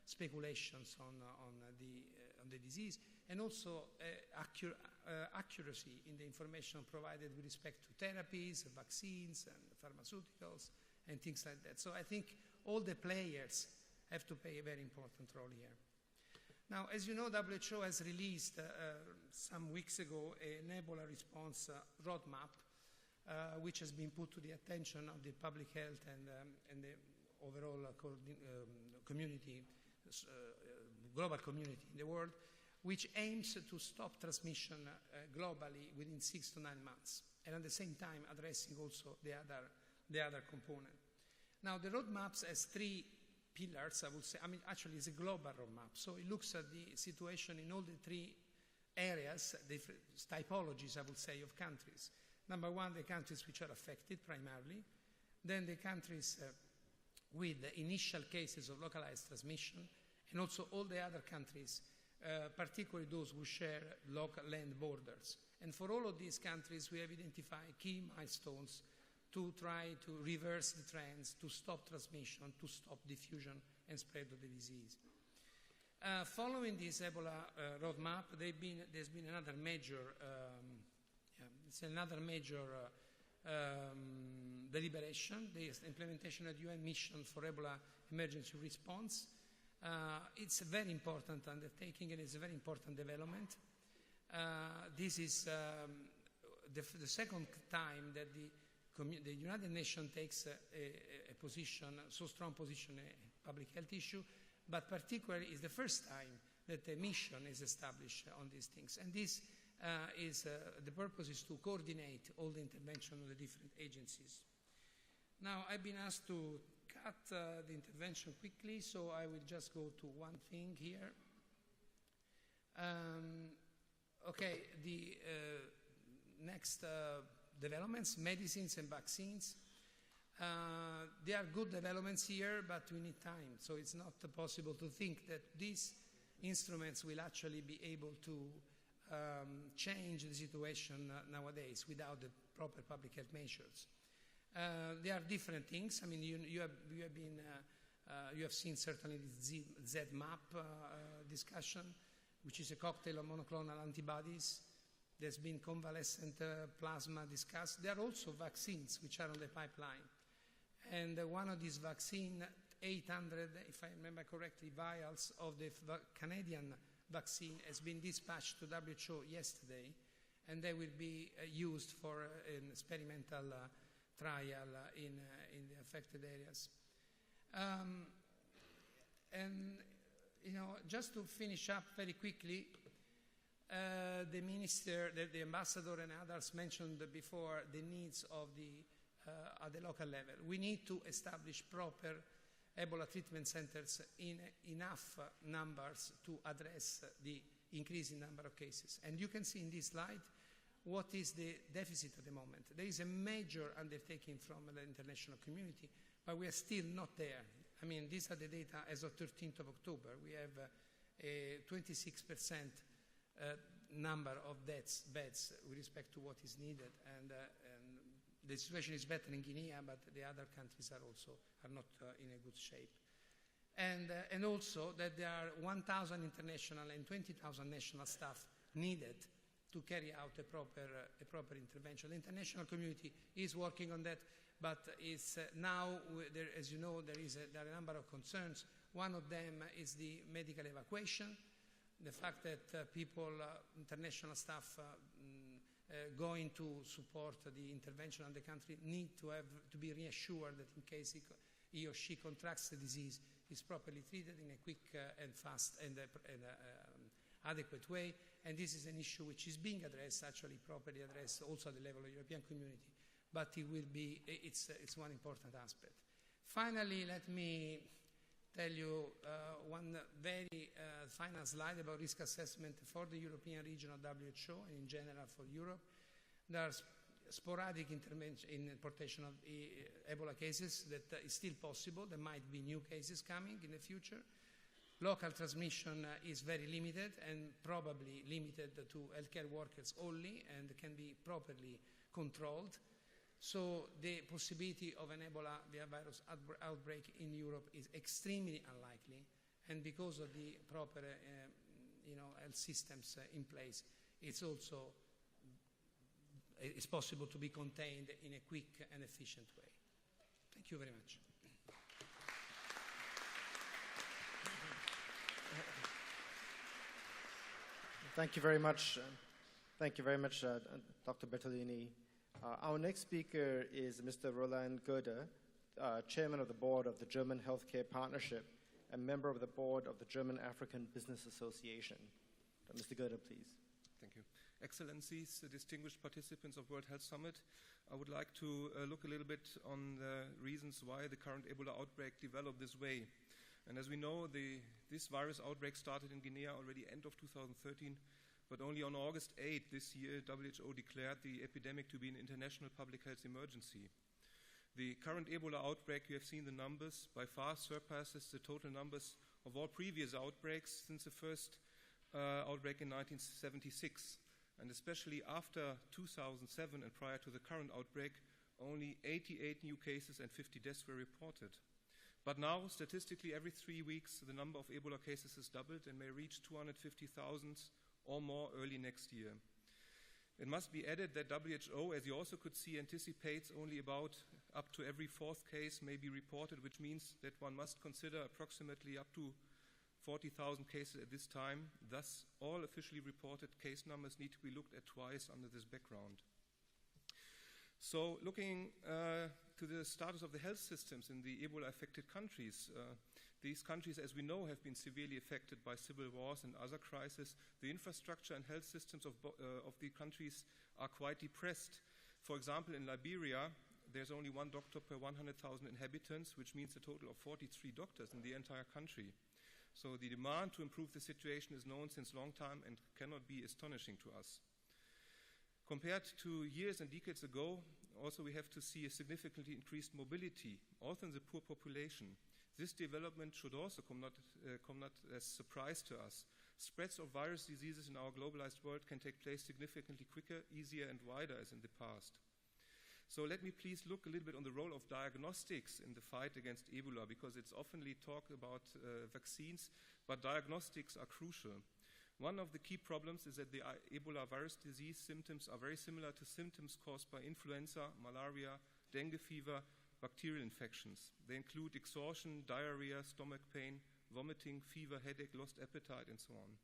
Speaker 9: speculations on the disease, and also accuracy in the information provided with respect to therapies, vaccines, and pharmaceuticals, and things like that. So I think all the players have to play a very important role here. Now, as you know, WHO has released some weeks ago an Ebola response roadmap, which has been put to the attention of the public health and the overall community, global community in the world, which aims to stop transmission globally within 6 to 9 months, and at the same time addressing also the other component. Now, the roadmap has 3 pillars, I would say. I mean, actually, it's a global roadmap, so it looks at the situation in all the 3 areas, different typologies, I would say, of countries. Number 1, the countries which are affected primarily, then the countries with the initial cases of localized transmission, and also all the other countries, particularly those who share local land borders. And for all of these countries, we have identified key milestones to try to reverse the trends, to stop transmission, to stop diffusion and spread of the disease. Following this Ebola roadmap, there's been another major, deliberation, the implementation of the UN mission for Ebola emergency response. It's a very important undertaking, and it's a very important development. This is the second time that the United Nations takes a position, so strong position, a public health issue, but particularly is the first time that a mission is established on these things. And this the purpose is to coordinate all the intervention of the different agencies. Now, I've been asked to cut the intervention quickly, so I will just go to one thing here. Okay, the next developments, medicines and vaccines. There are good developments here, but we need time, so it's not possible to think that these instruments will actually be able to change the situation nowadays without the proper public health measures. There are different things. I mean, you have seen certainly the ZMAP discussion, which is a cocktail of monoclonal antibodies. There's been convalescent plasma discussed. There are also vaccines which are on the pipeline. And one of these vaccines, 800, if I remember correctly, vials of the Canadian vaccine has been dispatched to WHO yesterday, and they will be used for an experimental trial in the affected areas. And, you know, just to finish up very quickly, the minister, the ambassador and others mentioned before the needs of the at the local level. We need to establish proper Ebola treatment centers in enough numbers to address the increasing number of cases. And you can see in this slide what is the deficit at the moment. There is a major undertaking from the international community, but we are still not there. I mean, these are the data as of 13th of October. We have a 26% number of beds with respect to what is needed, and the situation is better in Guinea, but the other countries are not in a good shape. And also that there are 1,000 international and 20,000 national staff needed to carry out a proper intervention. The international community is working on that, but is now, as you know, there are a number of concerns. One of them is the medical evacuation, the fact that people, international staff going to support the intervention of the country need to be reassured that in case he or she contracts the disease, is properly treated in a quick and fast and adequate way. And this is an issue which is being addressed, actually properly addressed also at the level of the European community. But it's one important aspect. Finally, let me tell you one very final slide about risk assessment for the European region of WHO and in general for Europe. There are sporadic importation of Ebola cases that is still possible. There might be new cases coming in the future. Local transmission is very limited and probably limited to healthcare workers only and can be properly controlled. So the possibility of an Ebola virus outbreak in Europe is extremely unlikely, and because of the proper health systems in place, it's possible to be contained in a quick and efficient way. Thank you very much.
Speaker 6: Thank you very much. Thank you very much, Dr. Bertolini. Our next speaker is Mr. Roland Goeder, Chairman of the Board of the German Healthcare Partnership and member of the Board of the German African Business Association. Mr. Goeder, please.
Speaker 10: Thank you. Excellencies, distinguished participants of World Health Summit, I would like to look a little bit on the reasons why the current Ebola outbreak developed this way. And as we know, this virus outbreak started in Guinea already end of 2013, but only on August 8 this year, WHO declared the epidemic to be an international public health emergency. The current Ebola outbreak, you have seen the numbers, by far surpasses the total numbers of all previous outbreaks since the first outbreak in 1976. And especially after 2007 and prior to the current outbreak, only 88 new cases and 50 deaths were reported. But now, statistically, every 3 weeks, the number of Ebola cases has doubled and may reach 250,000 or more early next year. It must be added that WHO, as you also could see, anticipates only about up to every fourth case may be reported, which means that one must consider approximately up to 40,000 cases at this time. Thus, all officially reported case numbers need to be looked at twice under this background. So, looking to the status of the health systems in the Ebola-affected countries, these countries, as we know, have been severely affected by civil wars and other crises. The infrastructure and health systems of the countries are quite depressed. For example, in Liberia, there's only one doctor per 100,000 inhabitants, which means a total of 43 doctors in the entire country. So the demand to improve the situation is known since a long time and cannot be astonishing to us. Compared to years and decades ago, also we have to see a significantly increased mobility, also in the poor population. This development should also come not as a surprise to us. Spreads of virus diseases in our globalized world can take place significantly quicker, easier, and wider as in the past. So let me please look a little bit on the role of diagnostics in the fight against Ebola, because it's oftenly talked about vaccines, but diagnostics are crucial. One of the key problems is that the Ebola virus disease symptoms are very similar to symptoms caused by influenza, malaria, dengue fever, bacterial infections. They include exhaustion, diarrhea, stomach pain, vomiting, fever, headache, lost appetite, and so on.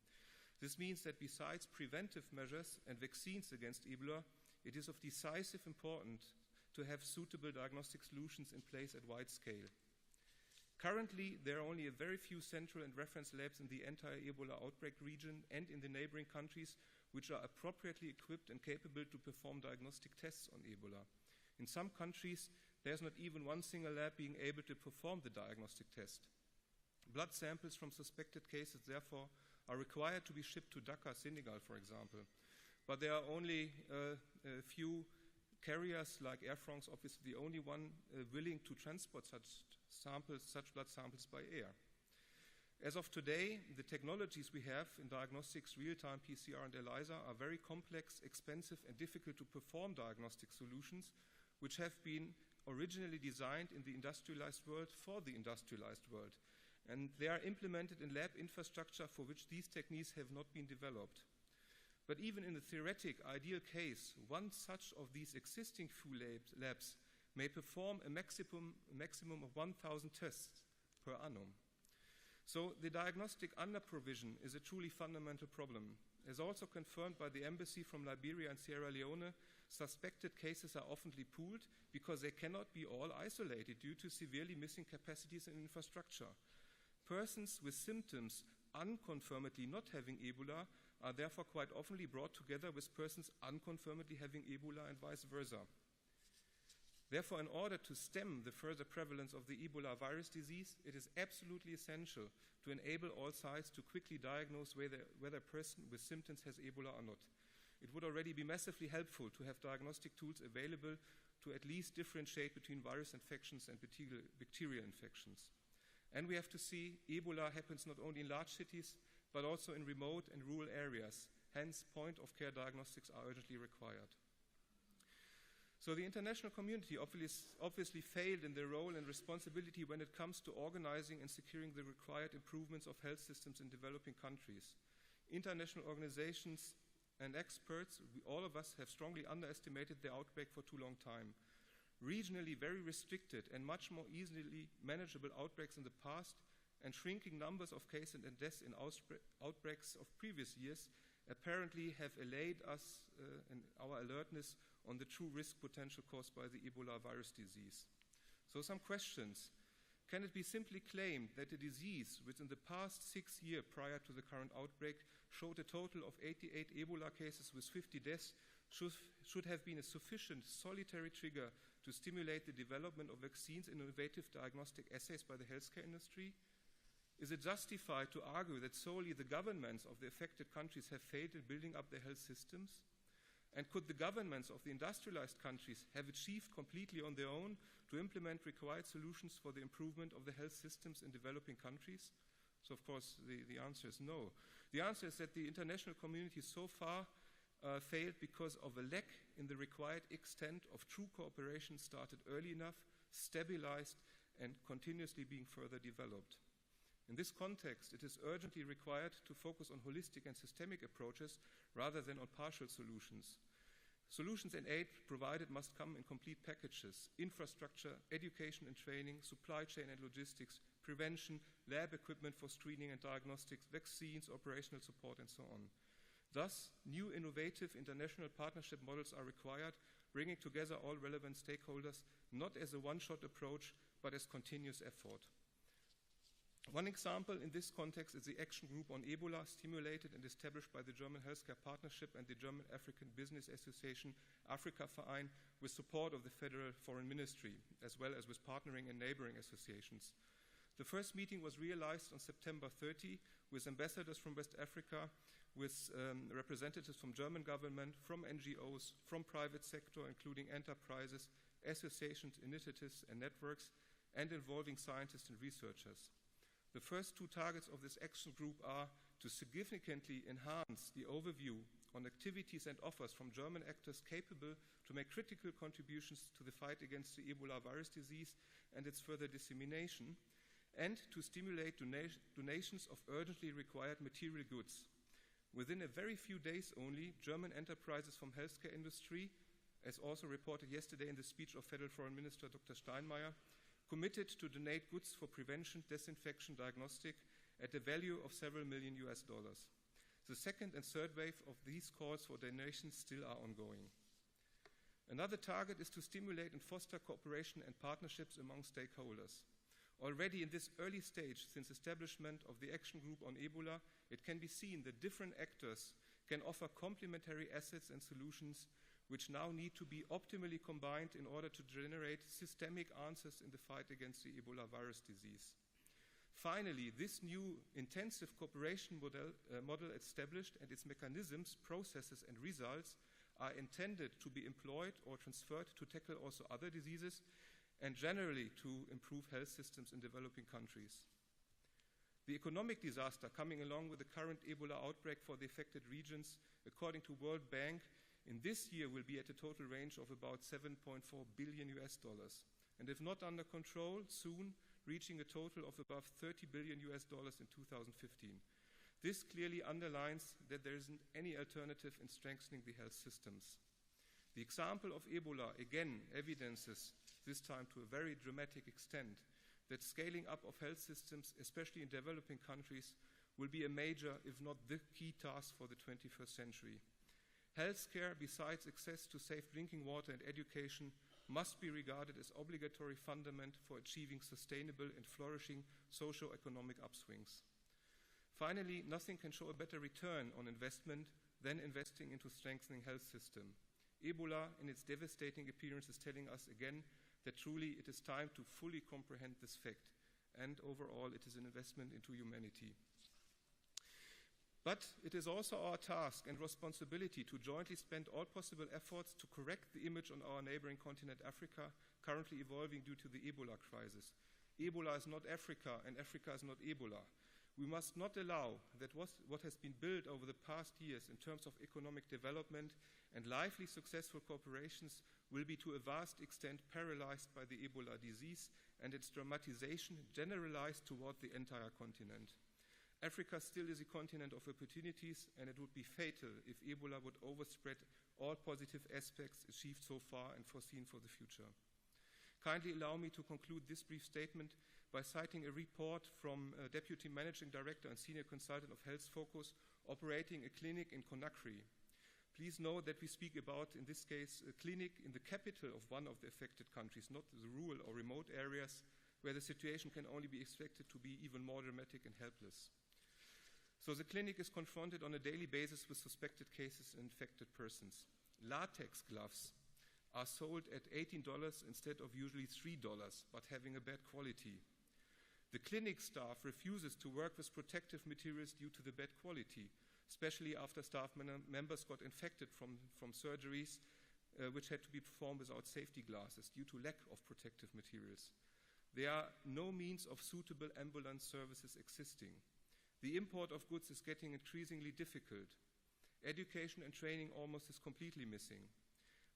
Speaker 10: This means that besides preventive measures and vaccines against Ebola, it is of decisive importance to have suitable diagnostic solutions in place at wide scale. Currently, there are only a very few central and reference labs in the entire Ebola outbreak region and in the neighboring countries which are appropriately equipped and capable to perform diagnostic tests on Ebola. In some countries, there's not even one single lab being able to perform the diagnostic test. Blood samples from suspected cases, therefore, are required to be shipped to Dakar, Senegal, for example. But there are only a few carriers, like Air France, obviously the only one willing to transport such blood samples by air. As of today, the technologies we have in diagnostics, real-time PCR and ELISA, are very complex, expensive, and difficult to perform diagnostic solutions, which have been originally designed in the industrialized world for the industrialized world. And they are implemented in lab infrastructure for which these techniques have not been developed. But even in the theoretic ideal case, one such of these existing few labs may perform a maximum of 1,000 tests per annum. So the diagnostic under-provision is a truly fundamental problem. As also confirmed by the embassy from Liberia and Sierra Leone, suspected cases are often pooled because they cannot be all isolated due to severely missing capacities in infrastructure. Persons with symptoms unconfirmedly not having Ebola are therefore quite often brought together with persons unconfirmedly having Ebola and vice versa. Therefore, in order to stem the further prevalence of the Ebola virus disease, it is absolutely essential to enable all sites to quickly diagnose whether a person with symptoms has Ebola or not. It would already be massively helpful to have diagnostic tools available to at least differentiate between virus infections and bacterial infections. And we have to see Ebola happens not only in large cities, but also in remote and rural areas. Hence, point-of-care diagnostics are urgently required. So the international community obviously failed in their role and responsibility when it comes to organizing and securing the required improvements of health systems in developing countries. International organizations and experts, all of us have strongly underestimated the outbreak for too long time. Regionally very restricted and much more easily manageable outbreaks in the past and shrinking numbers of cases and deaths in outbreaks of previous years apparently have allayed us in our alertness on the true risk potential caused by the Ebola virus disease. So some questions. Can it be simply claimed that the disease within the past 6 years prior to the current outbreak showed a total of 88 Ebola cases with 50 deaths should have been a sufficient solitary trigger to stimulate the development of vaccines and innovative diagnostic assays by the healthcare industry? Is it justified to argue that solely the governments of the affected countries have failed in building up their health systems? And could the governments of the industrialized countries have achieved completely on their own to implement required solutions for the improvement of the health systems in developing countries? So, of course, the answer is no. The answer is that the international community so far failed because of a lack in the required extent of true cooperation started early enough, stabilized, and continuously being further developed. In this context, it is urgently required to focus on holistic and systemic approaches rather than on partial solutions. Solutions and aid provided must come in complete packages: infrastructure, education and training, supply chain and logistics, prevention, lab equipment for screening and diagnostics, vaccines, operational support, and so on. Thus, new innovative international partnership models are required, bringing together all relevant stakeholders, not as a one-shot approach, but as continuous effort. One example in this context is the Action Group on Ebola, stimulated and established by the German Healthcare Partnership and the German African Business Association, Afrika Verein, with support of the Federal Foreign Ministry, as well as with partnering and neighboring associations. The first meeting was realized on September 30 with ambassadors from West Africa, with representatives from German government, from NGOs, from private sector, including enterprises, associations, initiatives, and networks, and involving scientists and researchers. The first two targets of this action group are to significantly enhance the overview on activities and offers from German actors capable to make critical contributions to the fight against the Ebola virus disease and its further dissemination, and to stimulate donations of urgently required material goods. Within a very few days only, German enterprises from healthcare industry, as also reported yesterday in the speech of Federal Foreign Minister Dr. Steinmeier, committed to donate goods for prevention, disinfection, diagnostic at a value of several million US dollars. The second and third wave of these calls for donations still are ongoing. Another target is to stimulate and foster cooperation and partnerships among stakeholders. Already in this early stage, since establishment of the Action Group on Ebola, it can be seen that different actors can offer complementary assets and solutions which now need to be optimally combined in order to generate systemic answers in the fight against the Ebola virus disease. Finally, this new intensive cooperation model established and its mechanisms, processes, and results are intended to be employed or transferred to tackle also other diseases and generally to improve health systems in developing countries. The economic disaster coming along with the current Ebola outbreak for the affected regions, according to World Bank, in this year will be at a total range of about $7.4 billion US, and if not under control, soon reaching a total of above $30 billion US in 2015. This clearly underlines that there isn't any alternative in strengthening the health systems. The example of Ebola again evidences, this time to a very dramatic extent, that scaling up of health systems, especially in developing countries, will be a major, if not the key task for the 21st century. Healthcare, besides access to safe drinking water and education, must be regarded as obligatory fundament for achieving sustainable and flourishing socio-economic upswings. Finally, nothing can show a better return on investment than investing into strengthening health system. Ebola, in its devastating appearance, is telling us again that truly it is time to fully comprehend this fact, and overall it is an investment into humanity. But it is also our task and responsibility to jointly spend all possible efforts to correct the image on our neighboring continent Africa, currently evolving due to the Ebola crisis. Ebola is not Africa, and Africa is not Ebola. We must not allow that what has been built over the past years in terms of economic development and lively successful cooperations will be to a vast extent paralyzed by the Ebola disease and its dramatization generalized toward the entire continent. Africa still is a continent of opportunities, and it would be fatal if Ebola would overspread all positive aspects achieved so far and foreseen for the future. Kindly allow me to conclude this brief statement by citing a report from Deputy Managing Director and Senior Consultant of Health Focus operating a clinic in Conakry. Please know that we speak about, in this case, a clinic in the capital of one of the affected countries, not the rural or remote areas where the situation can only be expected to be even more dramatic and helpless. So the clinic is confronted on a daily basis with suspected cases and infected persons. Latex gloves are sold at $18 instead of usually $3, but having a bad quality. The clinic staff refuses to work with protective materials due to the bad quality, especially after staff members got infected from surgeries which had to be performed without safety glasses due to lack of protective materials. There are no means of suitable ambulance services existing. The import of goods is getting increasingly difficult. Education and training almost is completely missing.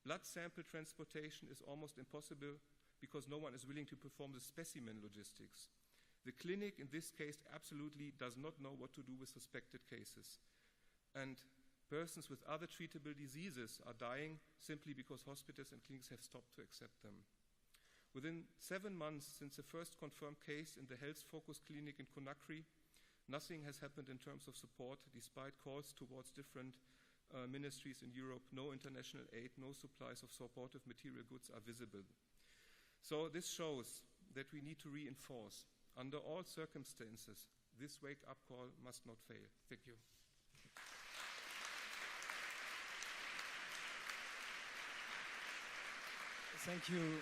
Speaker 10: Blood sample transportation is almost impossible because no one is willing to perform the specimen logistics. The clinic, in this case, absolutely does not know what to do with suspected cases. And persons with other treatable diseases are dying simply because hospitals and clinics have stopped to accept them. Within 7 months since the first confirmed case in the Health Focus Clinic in Conakry, nothing has happened in terms of support, despite calls towards different ministries in Europe. No international aid, no supplies of supportive material goods are visible. So this shows that we need to reinforce, under all circumstances, this wake-up call must not fail. Thank you.
Speaker 2: Thank you.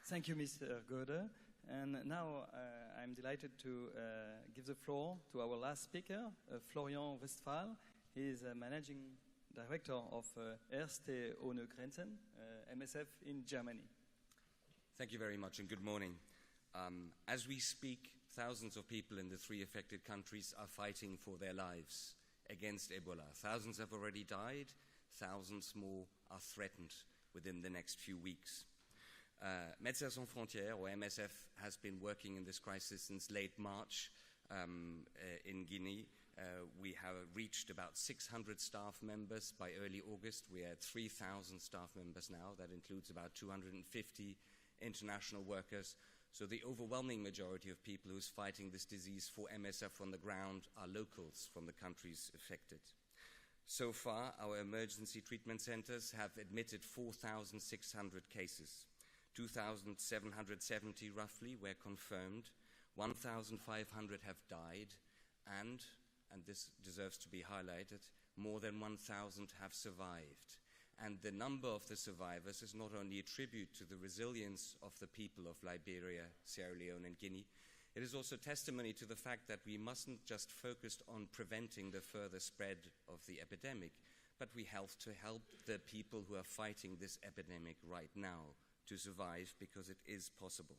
Speaker 2: Thank you, Mr. Goede. And now I'm delighted to give the floor to our last speaker, Florian Westphal. He is Managing Director of Ärzte ohne Grenzen, MSF in Germany.
Speaker 11: Thank you very much and good morning. As we speak, thousands of people in the 3 affected countries are fighting for their lives against Ebola. Thousands have already died, thousands more are threatened within the next few weeks. Médecins Sans Frontières, or MSF, has been working in this crisis since late March in Guinea. We have reached about 600 staff members by early August. We are at 3,000 staff members now. That includes about 250 international workers. So the overwhelming majority of people who's fighting this disease for MSF on the ground are locals from the countries affected. So far, our emergency treatment centers have admitted 4,600 cases. 2,770 roughly were confirmed, 1,500 have died, and and this deserves to be highlighted, more than 1,000 have survived. And the number of the survivors is not only a tribute to the resilience of the people of Liberia, Sierra Leone, and Guinea, it is also testimony to the fact that we mustn't just focus on preventing the further spread of the epidemic, but we have to help the people who are fighting this epidemic right now to survive, because it is possible.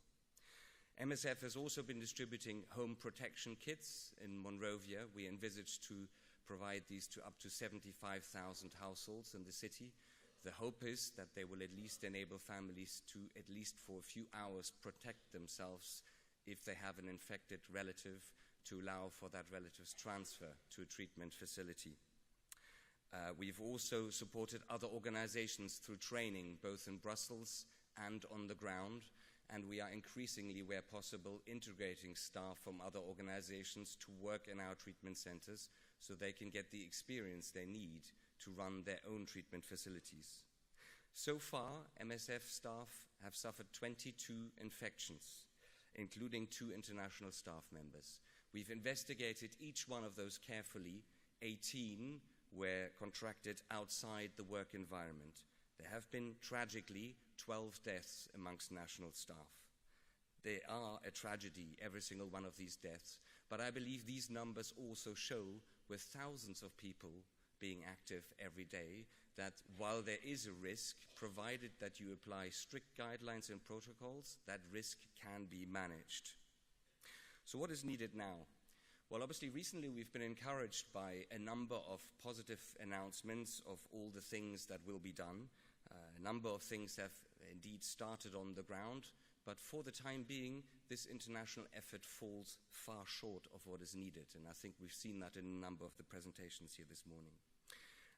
Speaker 11: MSF has also been distributing home protection kits in Monrovia. We envisage to provide these to up to 75,000 households in the city. The hope is that they will at least enable families to, at least for a few hours, protect themselves if they have an infected relative, to allow for that relative's transfer to a treatment facility. We've also supported other organizations through training, both in Brussels and on the ground, and we are increasingly, where possible, integrating staff from other organizations to work in our treatment centers so they can get the experience they need to run their own treatment facilities. So far, MSF staff have suffered 22 infections, including 2 international staff members. We've investigated each one of those carefully. 18 were contracted outside the work environment. There have been, tragically, 12 deaths amongst national staff. They are a tragedy, every single one of these deaths, but I believe these numbers also show, with thousands of people being active every day, that while there is a risk, provided that you apply strict guidelines and protocols, that risk can be managed. So what is needed now? Well, obviously, recently we've been encouraged by a number of positive announcements of all the things that will be done. A number of things have indeed started on the ground, but for the time being, this international effort falls far short of what is needed, and I think we've seen that in a number of the presentations here this morning.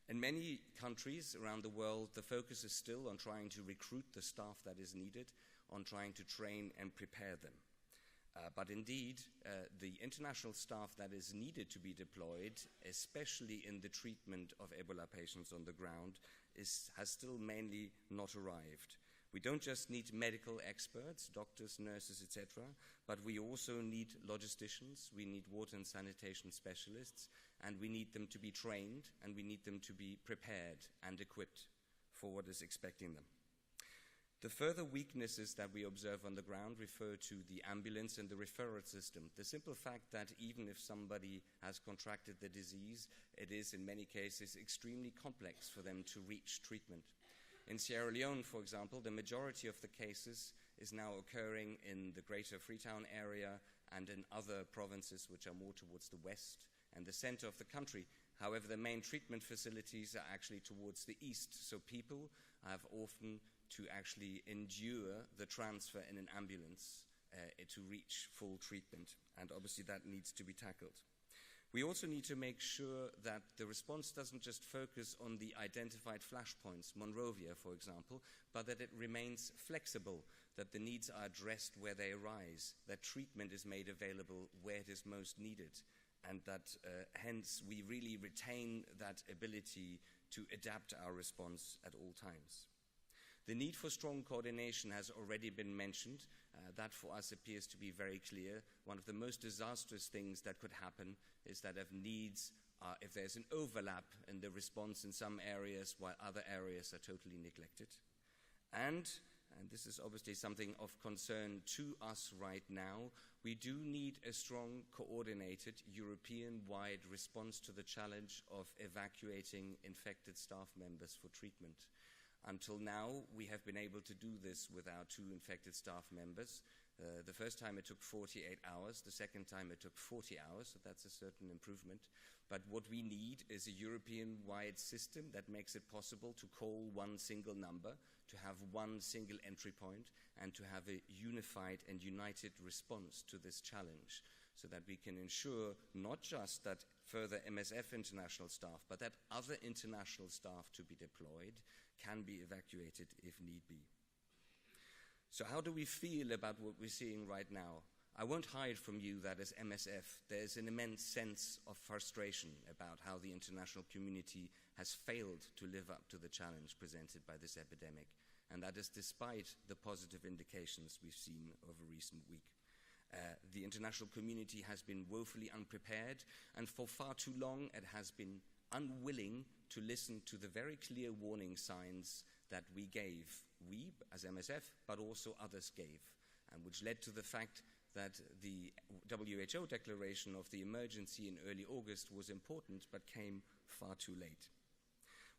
Speaker 11: In many countries around the world, the focus is still on trying to recruit the staff that is needed, on trying to train and prepare them. But indeed, the international staff that is needed to be deployed, especially in the treatment of Ebola patients on the ground, has still mainly not arrived. We don't just need medical experts, doctors, nurses, etc., but we also need logisticians, we need water and sanitation specialists, and we need them to be trained, and we need them to be prepared and equipped for what is expecting them. The further weaknesses that we observe on the ground refer to the ambulance and the referral system. The simple fact that even if somebody has contracted the disease, it is in many cases extremely complex for them to reach treatment. In Sierra Leone, for example, the majority of the cases is now occurring in the greater Freetown area and in other provinces which are more towards the west and the center of the country. However, the main treatment facilities are actually towards the east, so people have often to actually endure the transfer in an ambulance to reach full treatment, and obviously that needs to be tackled. We also need to make sure that the response doesn't just focus on the identified flashpoints, Monrovia, for example, but that it remains flexible, that the needs are addressed where they arise, that treatment is made available where it is most needed, and that hence we really retain that ability to adapt our response at all times. The need for strong coordination has already been mentioned. That for us appears to be very clear. One of the most disastrous things that could happen is that if there's an overlap in the response in some areas while other areas are totally neglected. And this is obviously something of concern to us right now, we do need a strong, coordinated, European-wide response to the challenge of evacuating infected staff members for treatment. Until now, we have been able to do this with our 2 infected staff members. The first time it took 48 hours, the second time it took 40 hours, so that's a certain improvement. But what we need is a European-wide system that makes it possible to call one single number, to have one single entry point, and to have a unified and united response to this challenge, so that we can ensure not just that further MSF international staff, but that other international staff to be deployed can be evacuated if need be. So how do we feel about what we're seeing right now? I won't hide from you that as MSF, there's an immense sense of frustration about how the international community has failed to live up to the challenge presented by this epidemic, and that is despite the positive indications we've seen over recent week. The international community has been woefully unprepared, and for far too long it has been unwilling to listen to the very clear warning signs that we gave, we as MSF, but also others gave, and which led to the fact that the WHO declaration of the emergency in early August was important, but came far too late.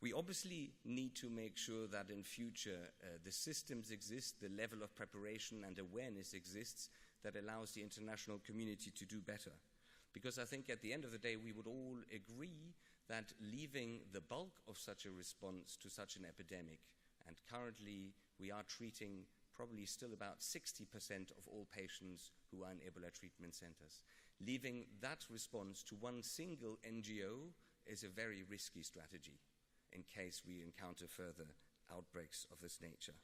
Speaker 11: We obviously need to make sure that in future the systems exist, the level of preparation and awareness exists that allows the international community to do better. Because I think at the end of the day we would all agree that leaving the bulk of such a response to such an epidemic, and currently we are treating probably still about 60% of all patients who are in Ebola treatment centers. Leaving that response to one single NGO is a very risky strategy in case we encounter further outbreaks of this nature.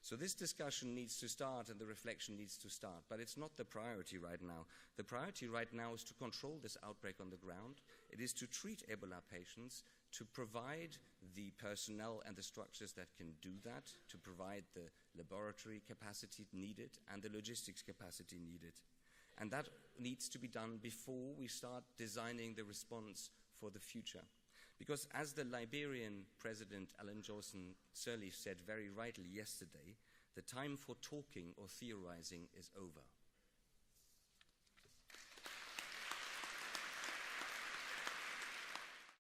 Speaker 11: So this discussion needs to start and the reflection needs to start, but it's not the priority right now. The priority right now is to control this outbreak on the ground. It is to treat Ebola patients, to provide the personnel and the structures that can do that, to provide the laboratory capacity needed and the logistics capacity needed. And that needs to be done before we start designing the response for the future. Because as the Liberian President Ellen Johnson Sirleaf said very rightly yesterday, the time for talking or theorizing is over.